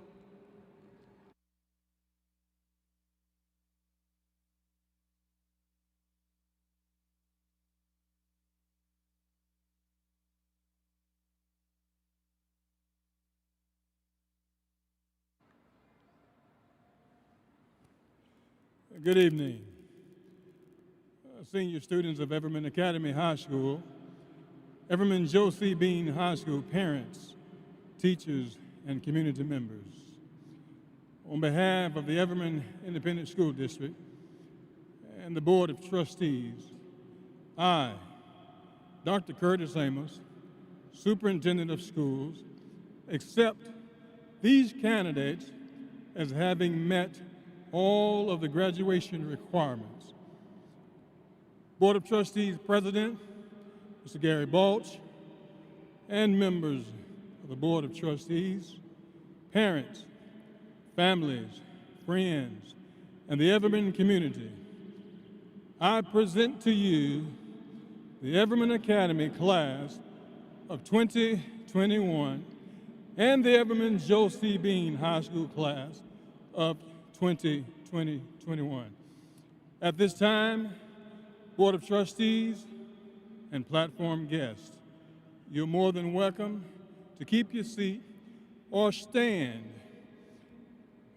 Good evening. Senior students of Everman Academy High School, Everman Josie Bean High School parents, teachers, and community members. On behalf of the Everman Independent School District and the Board of Trustees, I, Dr. Curtis Amos, Superintendent of Schools, accept these candidates as having met all of the graduation requirements. Board of Trustees President, Mr. Gary Balch, and members of the Board of Trustees, parents, families, friends, and the Everman community, I present to you the Everman Academy class of 2021 and the Everman Joe C. Bean High School class of 2021. At this time, Board of Trustees and platform guests, you're more than welcome to keep your seat or stand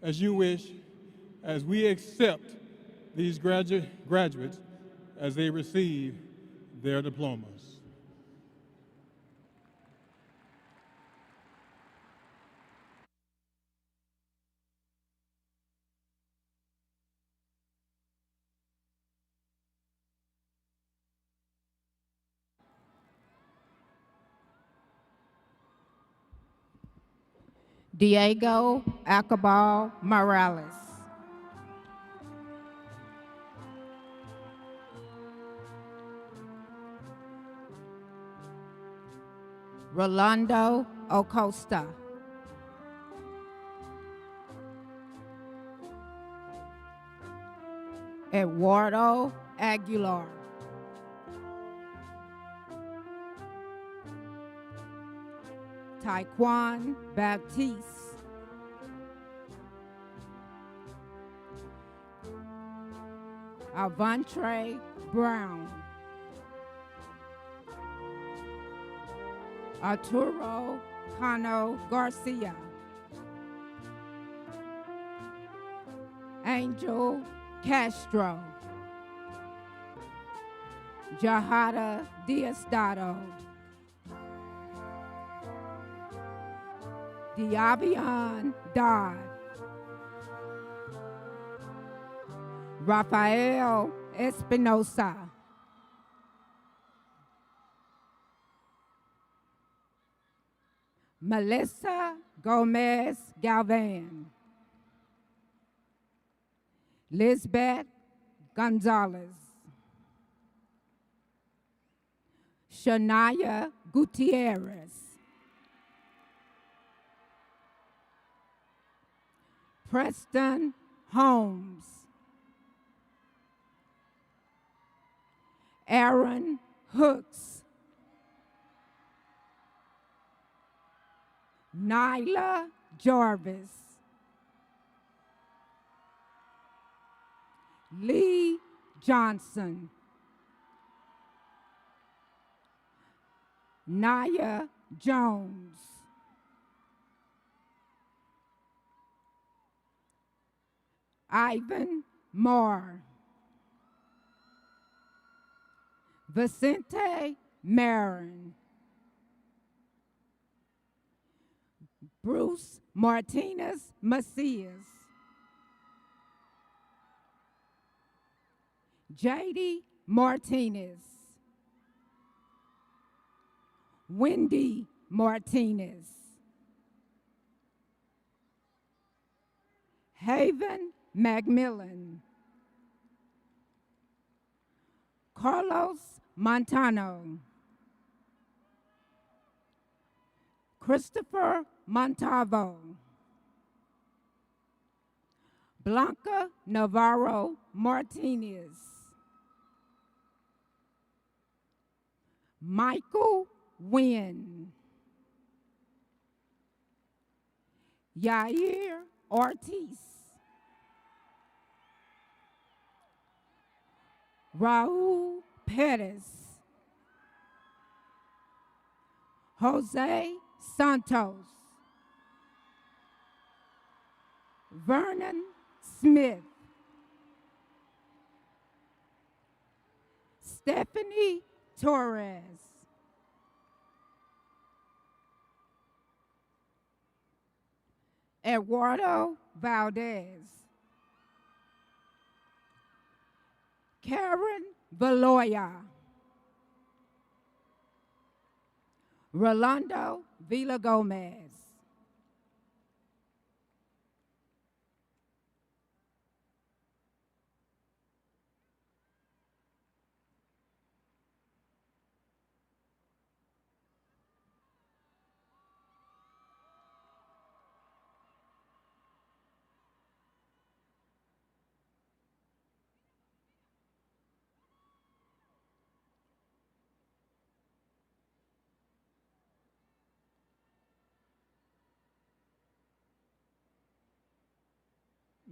as you wish as we accept these graduates as they receive their diplomas. Diego Acabal Morales. Rolando Acosta. Eduardo Aguilar. Taekwon Baptiste. Avante Brown. Arturo Cano Garcia. Angel Castro. Jahada Diosdado. Diabian Dodd. Rafael Espinosa. Melissa Gomez Galvan. Lisbeth Gonzalez. Shania Gutierrez. Preston Holmes. Aaron Hooks. Nyla Jarvis. Lee Johnson. Naya Jones. Ivan Moore. Vicente Marin. Bruce Martinez Macias. J.D. Martinez. Wendy Martinez. Haven Macmillan. Carlos Montano. Christopher Montavo. Blanca Navarro Martinez. Michael Wynn. Yair Ortiz. Raul Perez. Jose Santos. Vernon Smith. Stephanie Torres. Eduardo Valdez. Karen Valoya. Rolando Villagomez.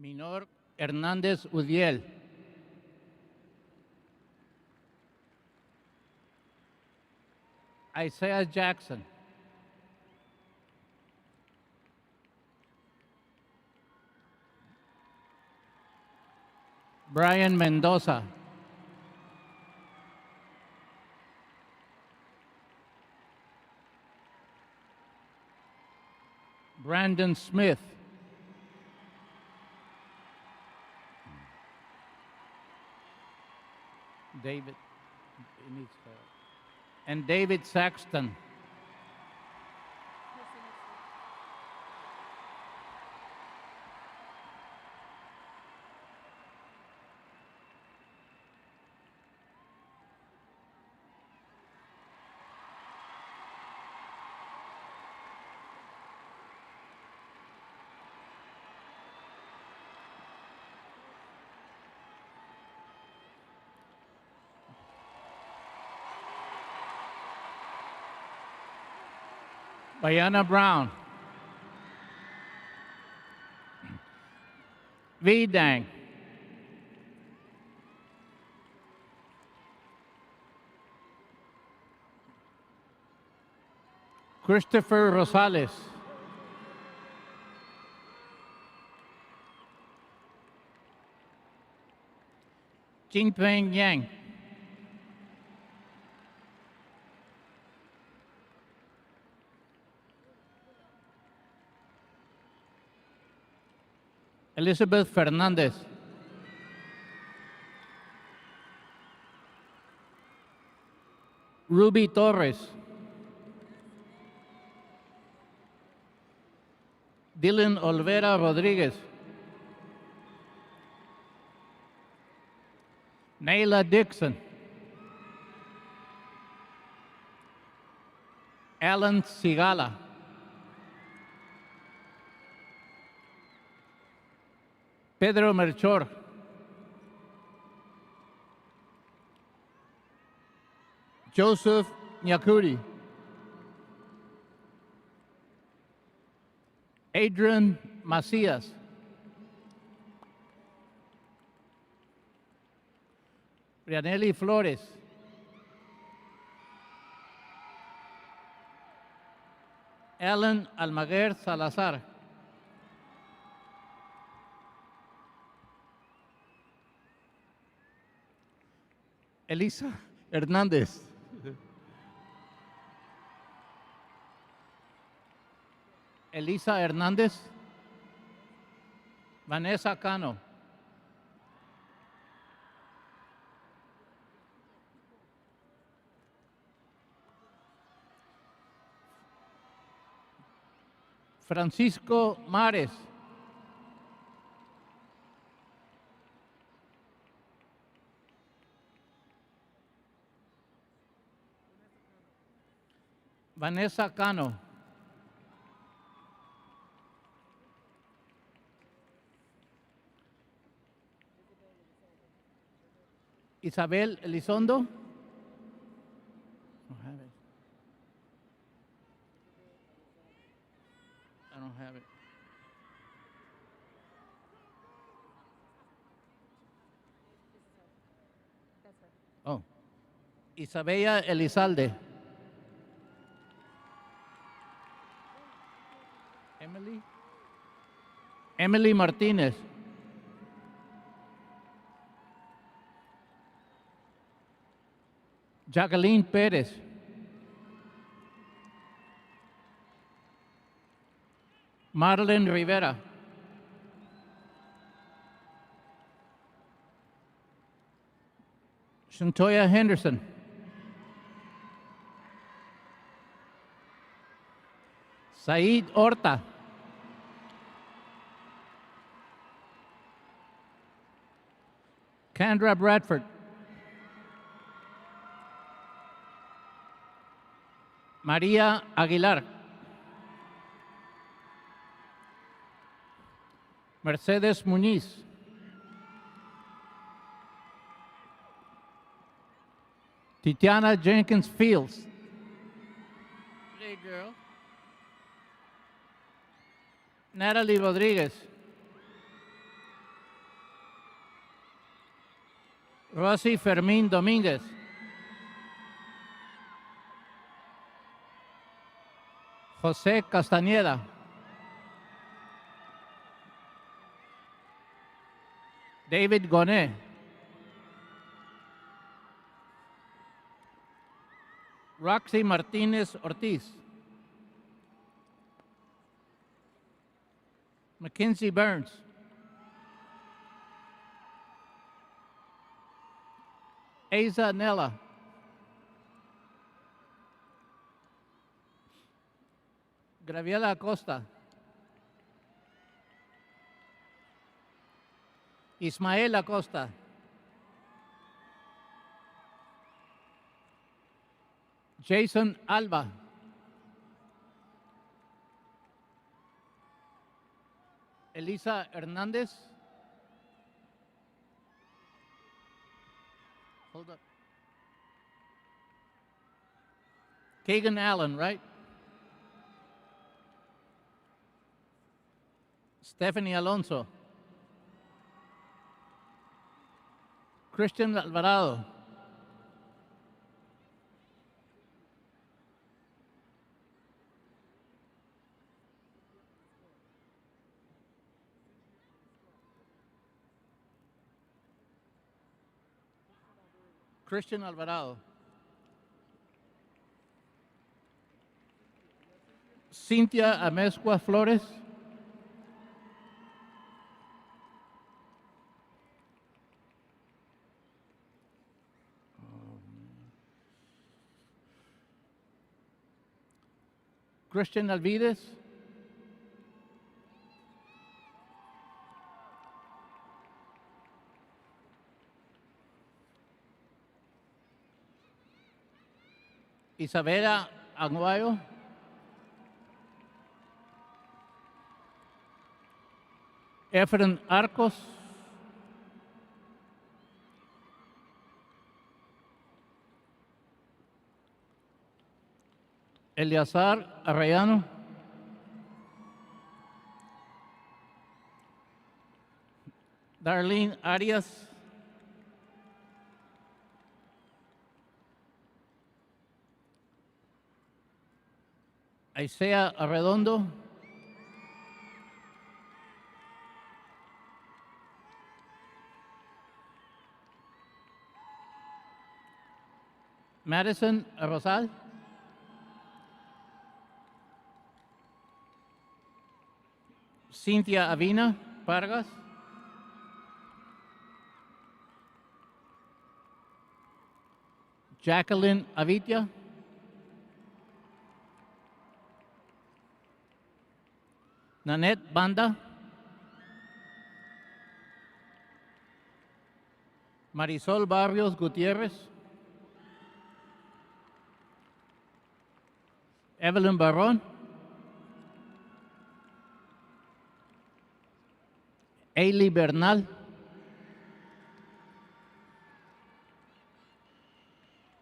Minor Hernández Udiel. Isaiah Jackson. Brian Mendoza. Brandon Smith. David, he needs help. And David Saxton. Bayana Brown. V. Dang. Christopher Rosales. Jinpeng Yang. Elizabeth Fernandez. Ruby Torres. Dylan Olvera Rodriguez. Nayla Dixon. Alan Sigala. Pedro Melchor. Joseph Nyakuri. Adrian Macias. Brianelli Flores. Alan Almaguer Salazar. Elisa Hernández. Elisa Hernández. Vanessa Cano. Francisco Mares. Vanessa Cano. Isabel Elizondo. I don't have it. I don't have it. Oh. Isabella Elizalde. Emily Martinez. Jacqueline Pérez. Marlene Rivera. Shantoya Henderson. Said Horta. Kendra Bradford. María Aguilar. Mercedes Muñiz. Titiana Jenkins Fields. Hey, girl. Natalie Rodriguez. Rosy Fermín Domínguez. José Castañeda. David Goné. Roxy Martínez Ortiz. Mackenzie Burns. Asa Nella. Graviela Acosta. Ismael Acosta. Jason Alba. Elisa Hernández. Hold up. Kagan Allen, right? Stephanie Alonso. Christian Alvarado. Christian Alvarado. Cynthia Amezcua Flores. Christian Alvides. Isabela Aguayo. Efren Arcos. Eleazar Arrellano. Darlene Arias. Isaiah Arredondo. Madison Rosal. Cynthia Avina Vargas. Jacqueline Avitia. Nanette Banda. Marisol Barrios Gutiérrez. Evelyn Barrón. Ailey Bernal.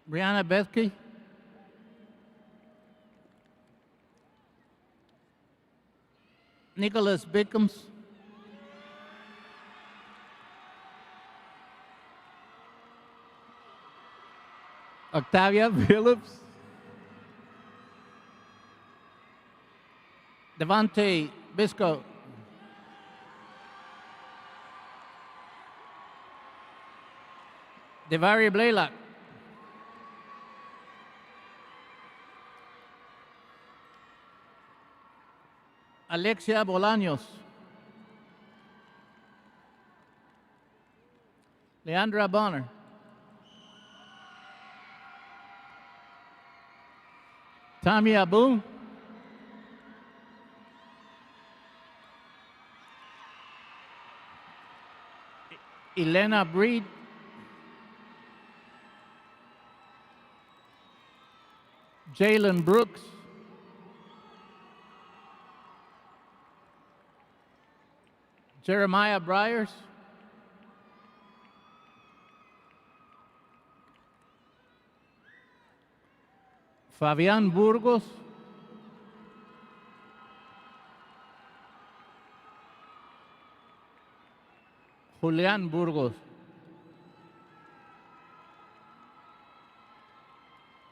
Brianna Bethke. Nicholas Bickums. Octavia Phillips. Devante Bisco. Devari Blaylock. Alexia Bolaños. Leandra Bonner. Tommy Abu. Elena Breed. Jalen Brooks. Jeremiah Briers. Fabián Burgos. Julián Burgos.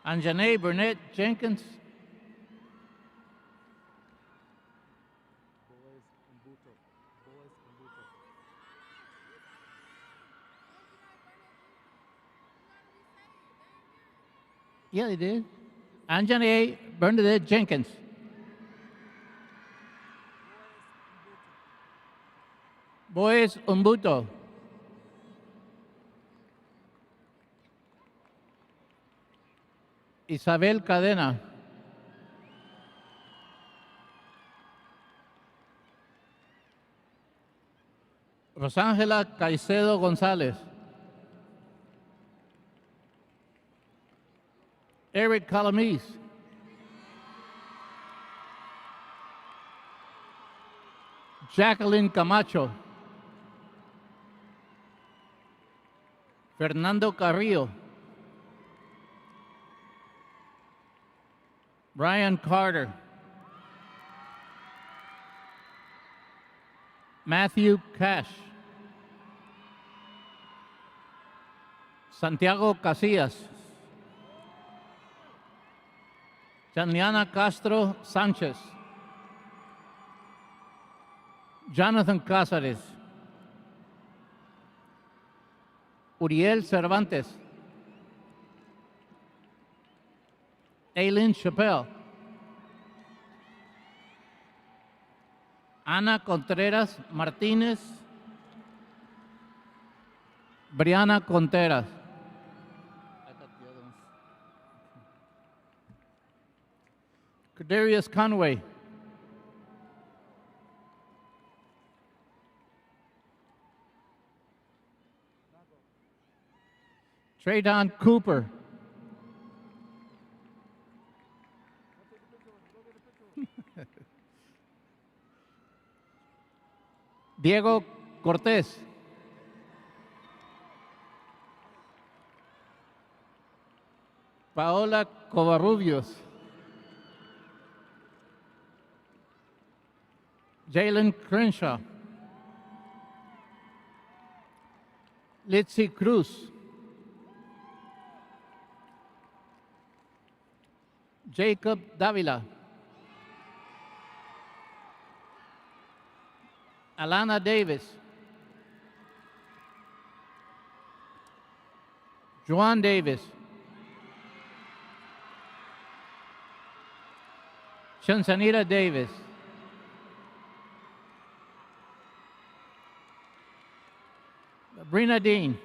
Anjanae Burnett Jenkins. Yeah, they did. Anjanae Bernadette Jenkins. Boys Umbuto. Isabel Cadena. Rosángela Caicedo González. Eric Calamis. Jacqueline Camacho. Fernando Carrillo. Brian Carter. Matthew Cash. Santiago Casillas. Janliana Castro Sánchez. Jonathan Cázares. Uriel Cervantes. Aileen Chappelle. Ana Contreras Martínez. Brianna Contreras. Kadarius Conway. Traydon Cooper. Diego Cortés. Paola Covarrubios. Jalen Crenshaw. Litzy Cruz. Jacob Davila. Alana Davis. Juan Davis. Shansanita Davis. Sabrina Dean.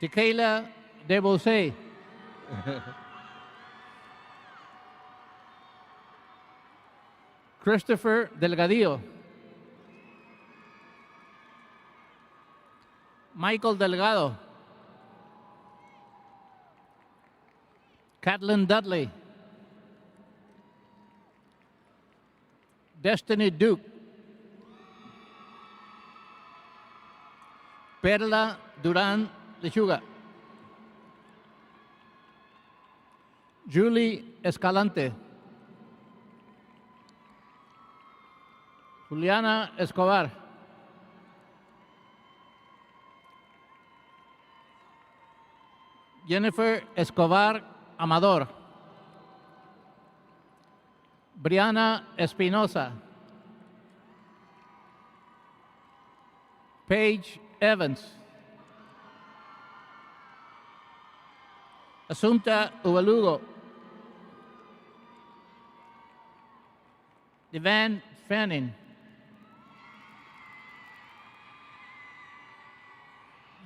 Tequila Debose. Christopher Delgadillo. Michael Delgado. Catlin Dudley. Destiny Duke. Perla Duran Lechuga. Julie Escalante. Juliana Escobar. Jennifer Escobar Amador. Brianna Espinosa. Paige Evans. Asunta Ubalugo. Devan Fanning.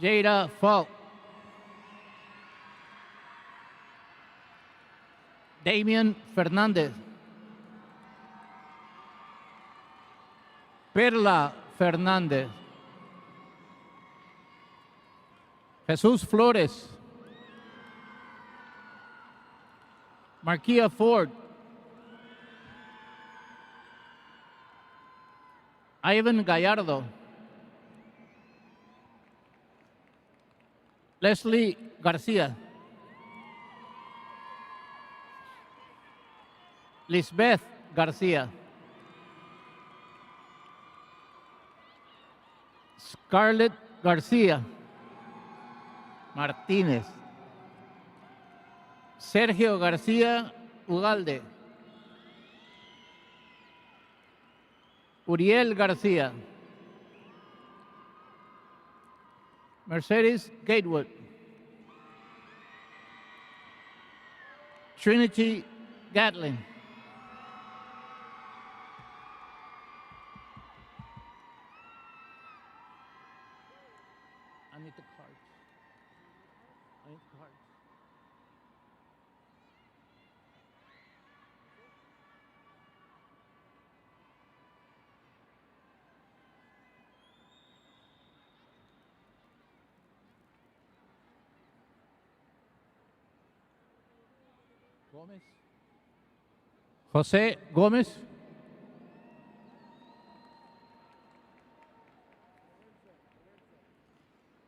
Jada Falk. Damian Fernandez. Perla Fernández. Jesús Flores. Marquia Ford. Ivan Gallardo. Leslie Garcia. Lisbeth Garcia. Scarlett García Martínez. Sergio García Ugalde. Uriel García. Mercedes Gatewood. Trinity Gatlin. I need the cards. I need the cards. Gómez. José Gómez.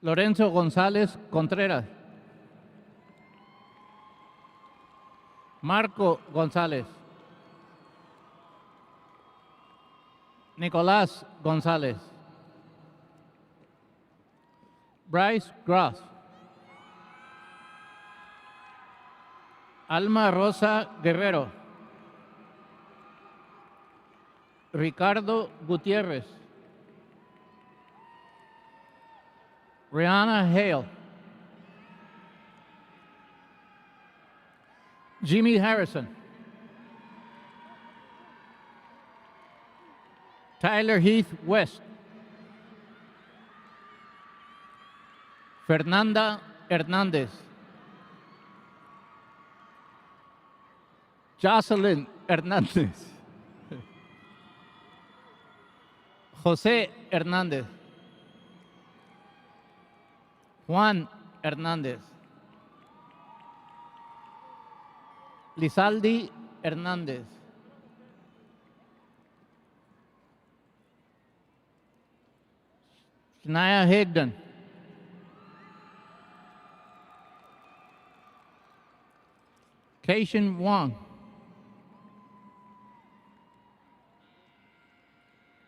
Lorenzo González Contreras. Marco González. Nicolás González. Bryce Gross. Alma Rosa Guerrero. Ricardo Gutiérrez. Rihanna Hale. Jimmy Harrison. Tyler Heath West. Fernanda Hernández. Jocelyn Hernández. José Hernández. Juan Hernández. Lizaldi Hernández. Shania Higdon. Keishan Wong.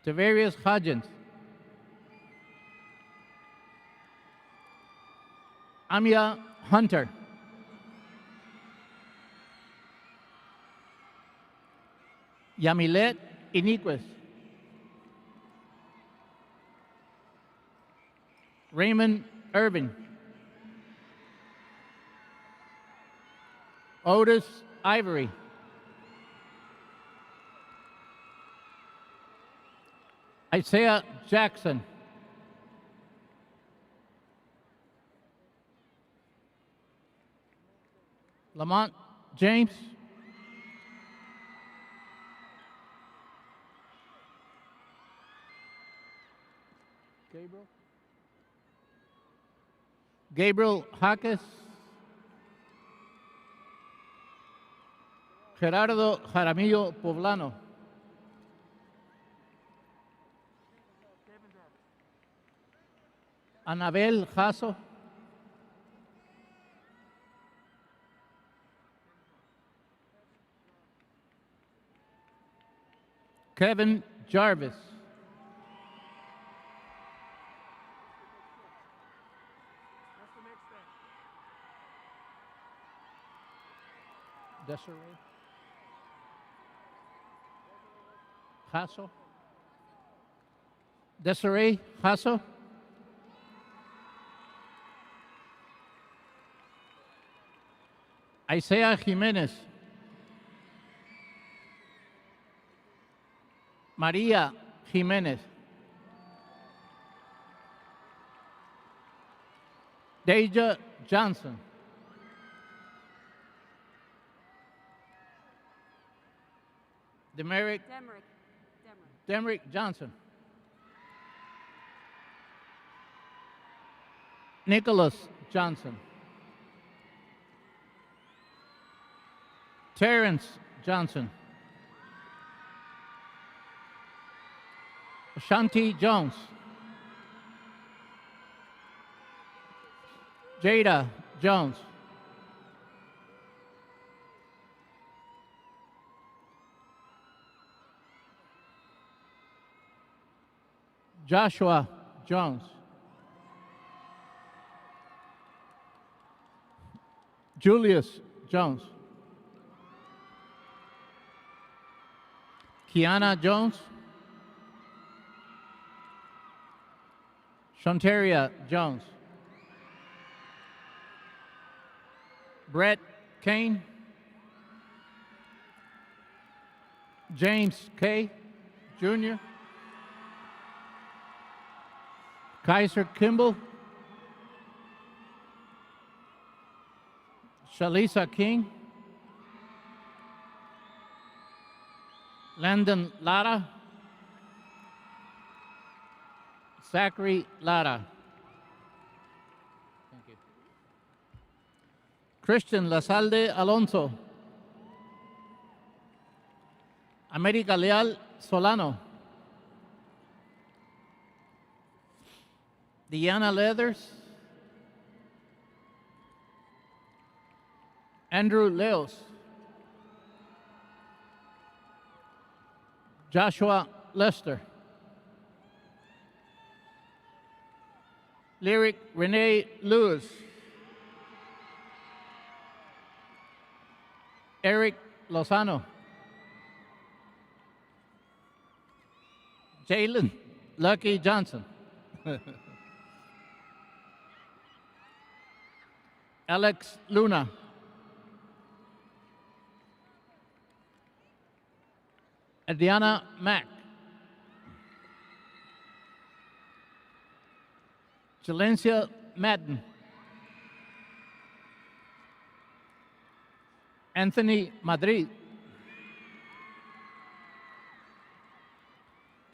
Tavarius Hodgins. Amia Hunter. Yamilet Iniquis. Raymond Irvin. Otis Ivory. Isaiah Jackson. Lamont James. Gabriel Jaques. Gerardo Jaramillo Poblano. Anabel Jasso. Kevin Jarvis. Desiree Jasso. Desiree Jasso. Isaiah Jimenez. María Jiménez. Deja Johnson. Demerick Johnson. Nicholas Johnson. Terrence Johnson. Ashanti Jones. Jada Jones. Joshua Jones. Julius Jones. Kiana Jones. Shontaria Jones. Brett Kane. James K. Jr. Kaiser Kimball. Shalisa King. Landon Lara. Zachary Lara. Thank you. Christian Lasalde Alonso. América Leal Solano. Deanna Leathers. Andrew Leos. Joshua Lester. Lyric Renee Lewis. Eric Lozano. Jalen Lucky Johnson. Alex Luna. Adriana Mack. Jalencia Madden. Anthony Madrid.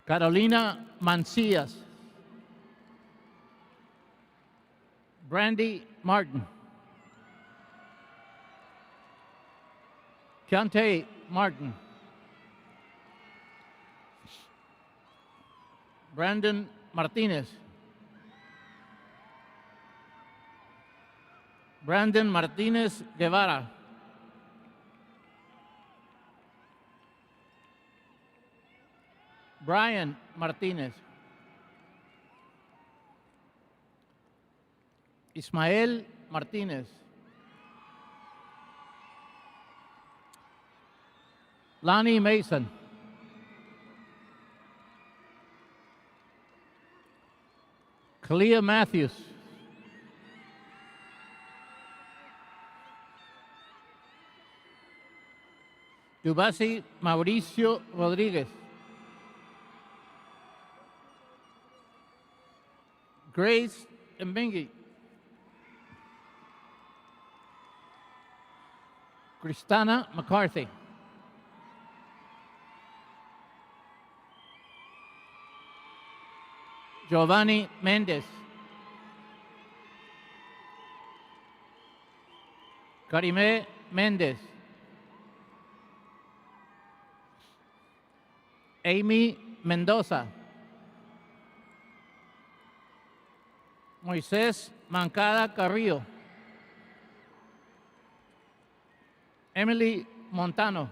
Carolina Mancias. Brandy Martin. Keontae Martin. Brandon Martinez. Brandon Martinez Guevara. Brian Martinez. Ismael Martinez. Lonnie Mason. Kalia Matthews. Dubasi Mauricio Rodríguez. Grace Mbingi. Kristana McCarthy. Giovanni Mendez. Karime Mendez. Amy Mendoza. Moisés Mancada Carrillo. Emily Montano.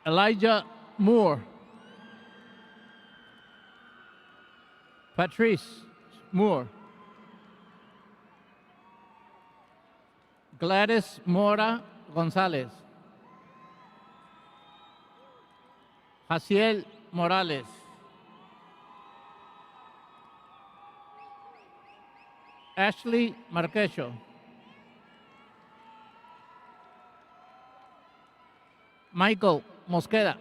Elijah Moore. Patrice Moore. Gladys Mora González. Jaciel Morales. Ashley Marquecho. Michael Mosqueda.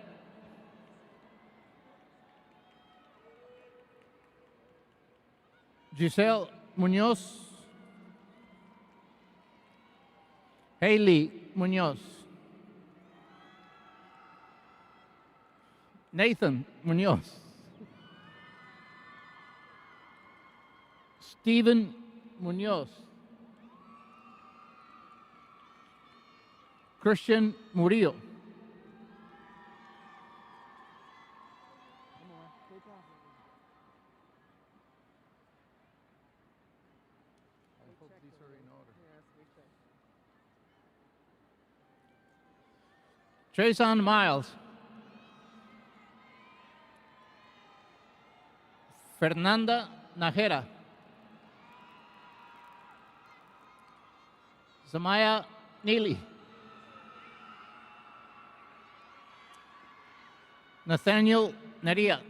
Giselle Muñoz. Haley Muñoz. Nathan Muñoz. Stephen Muñoz. Christian Murillo. Trayson Miles. Fernanda Najera. Samaya Neely. Nathaniel Neria.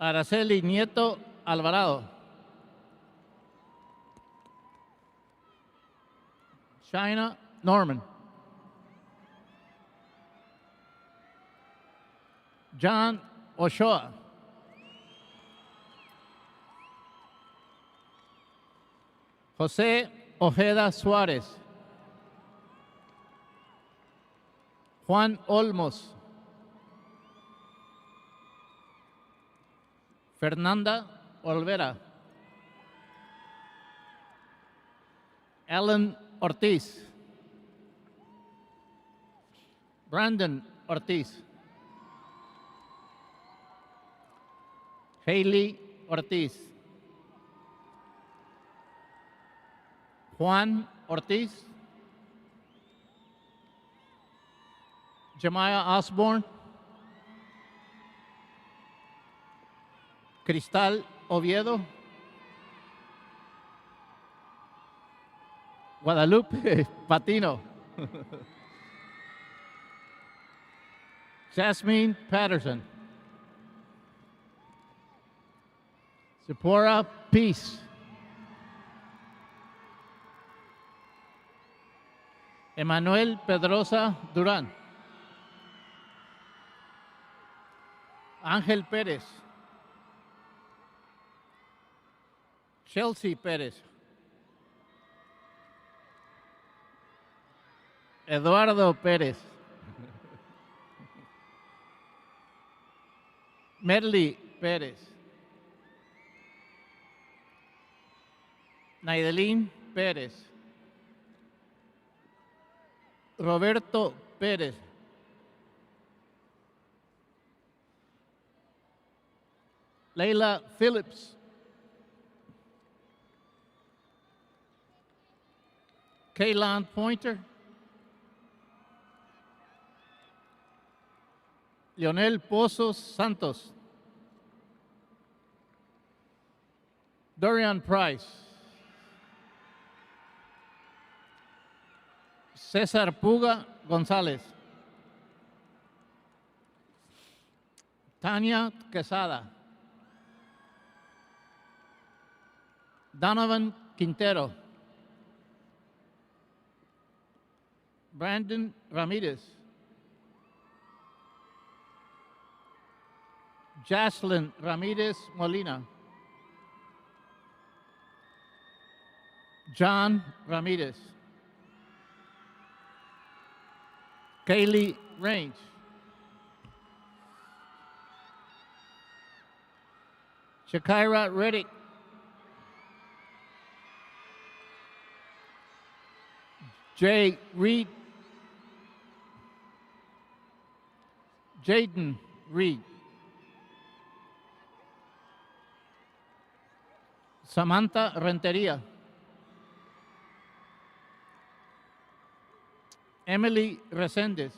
Araceli Nieto Alvarado. China Norman. John Ochoa. José Ojeda Suárez. Juan Olmos. Fernanda Olvera. Alan Ortiz. Brandon Ortiz. Hailey Ortiz. Juan Ortiz. Jemiah Osborne. Cristal Oviedo. Guadalupe Patino. Jasmine Patterson. Zipporah Peace. Emanuel Pedrosa Durán. Ángel Pérez. Chelsea Pérez. Eduardo Pérez. Merly Pérez. Naidelín Pérez. Roberto Pérez. Leila Phillips. Kaylon Pointer. Leonel Pozos Santos. Dorian Price. César Puga González. Tania Quesada. Donovan Quintero. Brandon Ramirez. Jaslyn Ramirez Molina. John Ramirez. Kaylee Range. Shakira Reddick. Jay Reed. Jaden Reed. Samantha Renteria. Emily Resendez.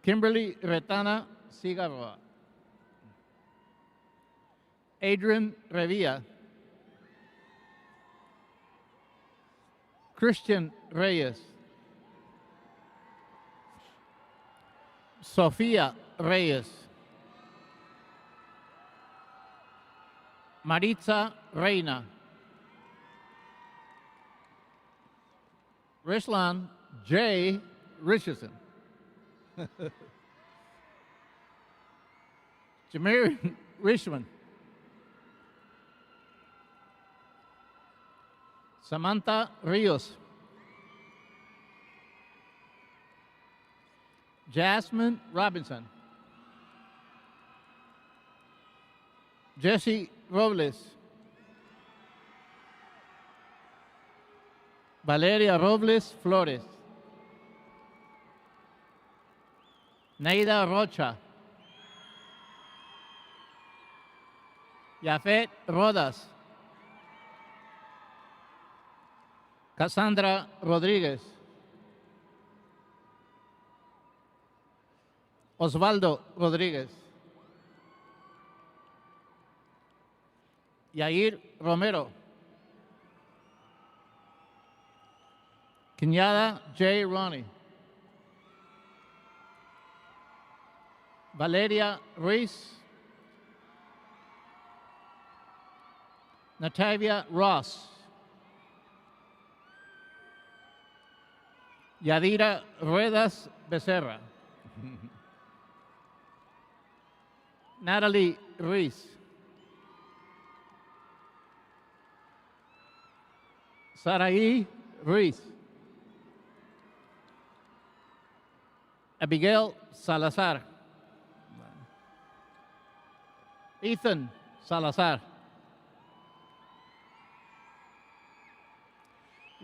Kimberly Retana Cigarroa. Adrian Revilla. Christian Reyes. Sofía Reyes. Maritza Reina. Rislan J. Richardson. Jameer Richmond. Samantha Rios. Jasmine Robinson. Jesse Robles. Valeria Robles Flores. Neida Rocha. Yafet Rodas. Cassandra Rodríguez. Osvaldo Rodríguez. Yair Romero. Kenyatta J. Ronnie. Valeria Reese. Natavia Ross. Yadira Ruedas Becerra. Natalie Ruiz. Saraí Ruiz. Abigail Salazar. Ethan Salazar.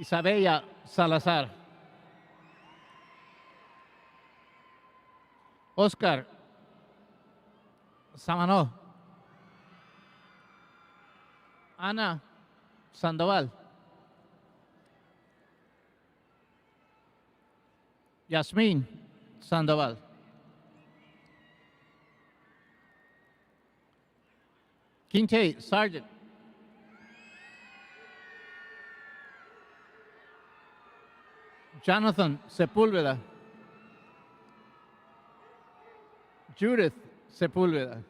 Isabella Salazar. Oscar Samano. Ana Sandoval. Yasmin Sandoval. Quinte Sargent. Jonathan Sepúlveda. Judith Sepúlveda.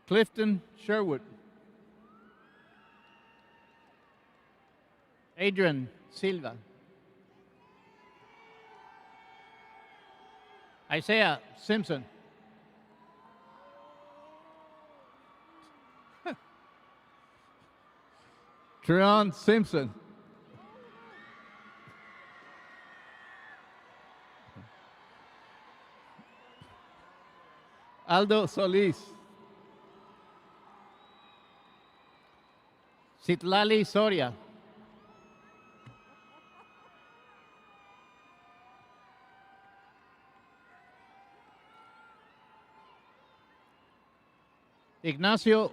Clifton Sherwood. Adrian Silva. Isaiah Simpson. Treon Simpson. Aldo Solis. Citlali Soria. Ignacio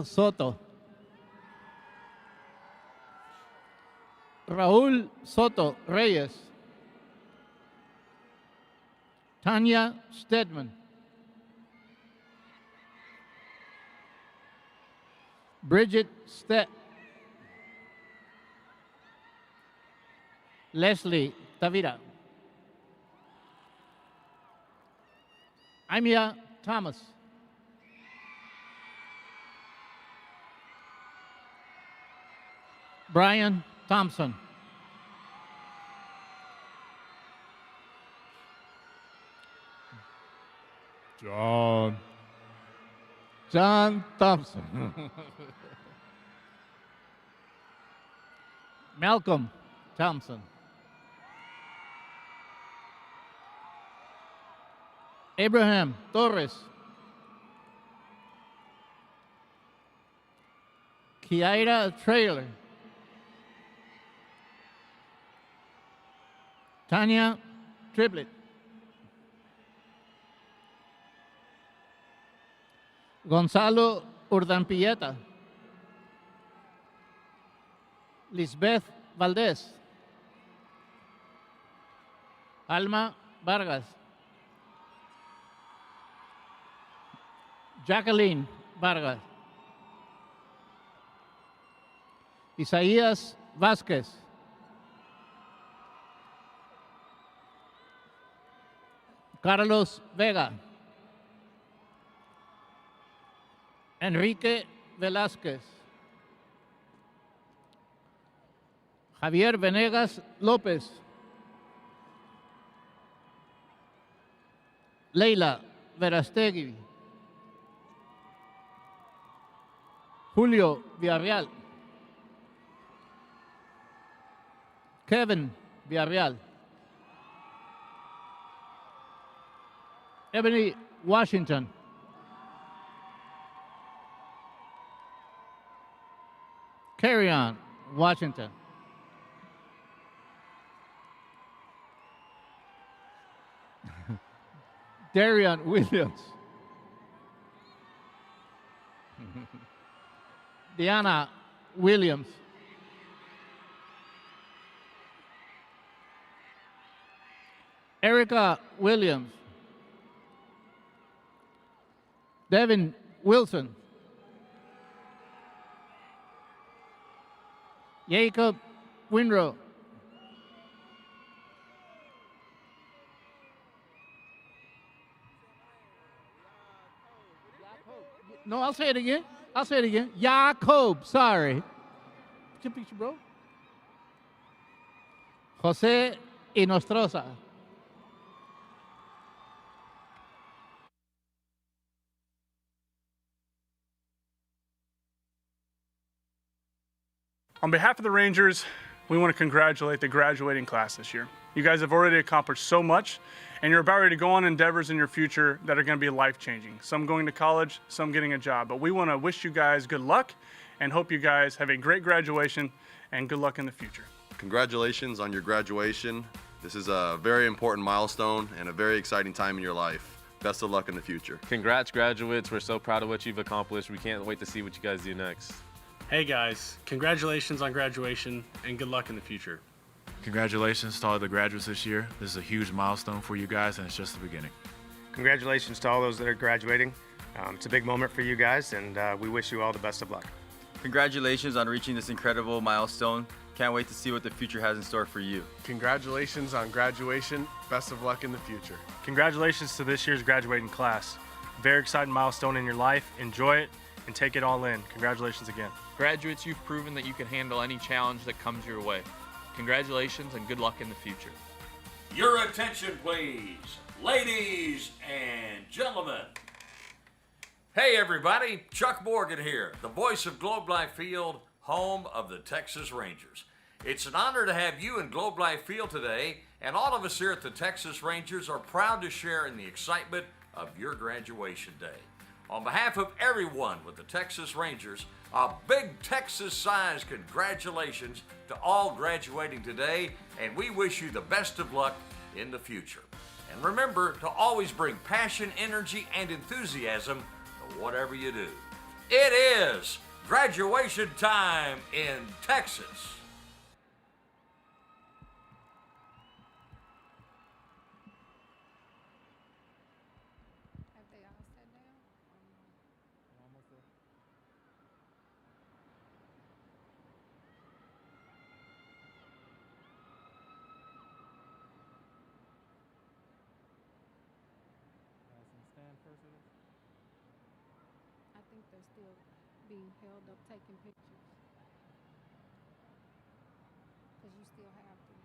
Soto. Raúl Soto Reyes. Tanya Stedman. Bridget Stett. Leslie Tavira. Imia Thomas. Brian Thompson. John Thompson. Malcolm Thompson. Abraham Torres. Kiara Trailer. Tanya Triplet. Gonzalo Urdanpilleta. Lisbeth Valdés. Alma Vargas. Jacqueline Vargas. Isaías Vázquez. Carlos Vega. Enrique Velázquez. Javier Venegas López. Leila Verastegui. Julio Villarreal. Kevin Villarreal. Ebony Washington. Carry-on Washington. Darian Williams. Diana Williams. Erica Williams. Devin Wilson. Jacob Winrow. No, I'll say it again. I'll say it again. Jacob, sorry. What's your picture, bro? Jose Inostroza. On behalf of the Rangers, we want to congratulate the graduating class this year. You guys have already accomplished so much, and you're about ready to go on endeavors in your future that are going to be life-changing. Some going to college, some getting a job. But we want to wish you guys good luck and hope you guys have a great graduation and good luck in the future. Congratulations on your graduation. This is a very important milestone and a very exciting time in your life. Best of luck in the future. Congrats, graduates. We're so proud of what you've accomplished. We can't wait to see what you guys do next. Hey guys, congratulations on graduation and good luck in the future. Congratulations to all the graduates this year. This is a huge milestone for you guys, and it's just the beginning. Congratulations to all those that are graduating. It's a big moment for you guys, and we wish you all the best of luck. Congratulations on reaching this incredible milestone. Can't wait to see what the future has in store for you. Congratulations on graduation. Best of luck in the future. Congratulations to this year's graduating class. Very exciting milestone in your life. Enjoy it and take it all in. Congratulations again. Graduates, you've proven that you can handle any challenge that comes your way. Congratulations and good luck in the future. Your attention, please, ladies and gentlemen. Hey, everybody, Chuck Morgan here, the voice of Globe Life Field, home of the Texas Rangers. It's an honor to have you in Globe Life Field today, and all of us here at the Texas Rangers are proud to share in the excitement of your graduation day. On behalf of everyone with the Texas Rangers, a big Texas-sized congratulations to all graduating today, and we wish you the best of luck in the future. And remember to always bring passion, energy, and enthusiasm to whatever you do. It is graduation time in Texas. I think they're still being held up taking pictures. Because you still have these.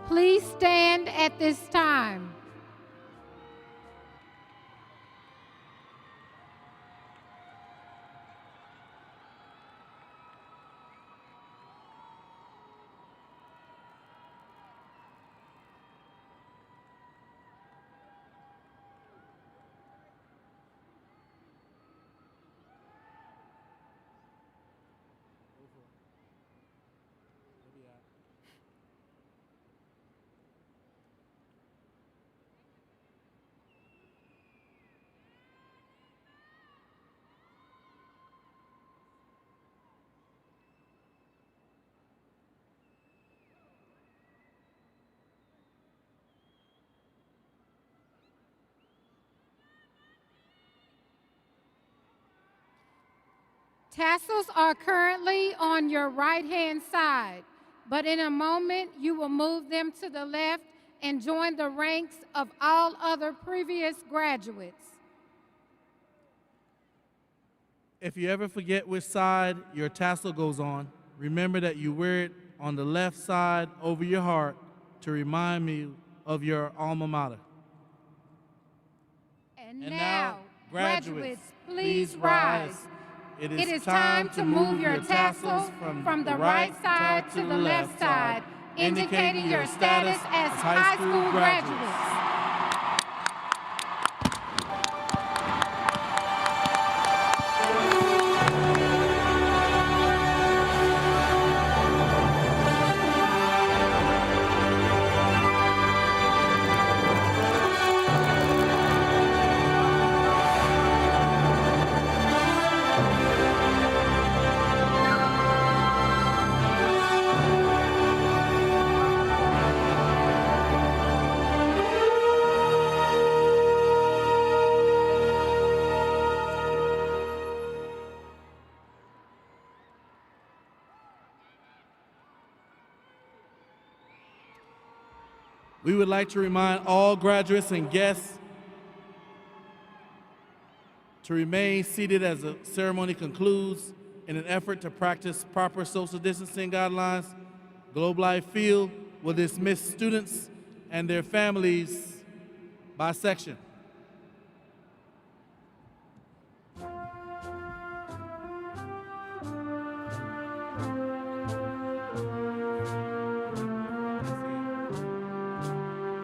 Please stand at this time. Tassels are currently on your right-hand side, but in a moment you will move them to the left and join the ranks of all other previous graduates. If you ever forget which side your tassel goes on, remember that you wear it on the left side over your heart to remind me of your alma mater. And now, graduates, please rise. It is time to move your tassels from the right side to the left side, indicating your status as high school graduates. We would like to remind all graduates and guests to remain seated as the ceremony concludes. In an effort to practice proper social distancing guidelines, Globe Life Field will dismiss students and their families by section.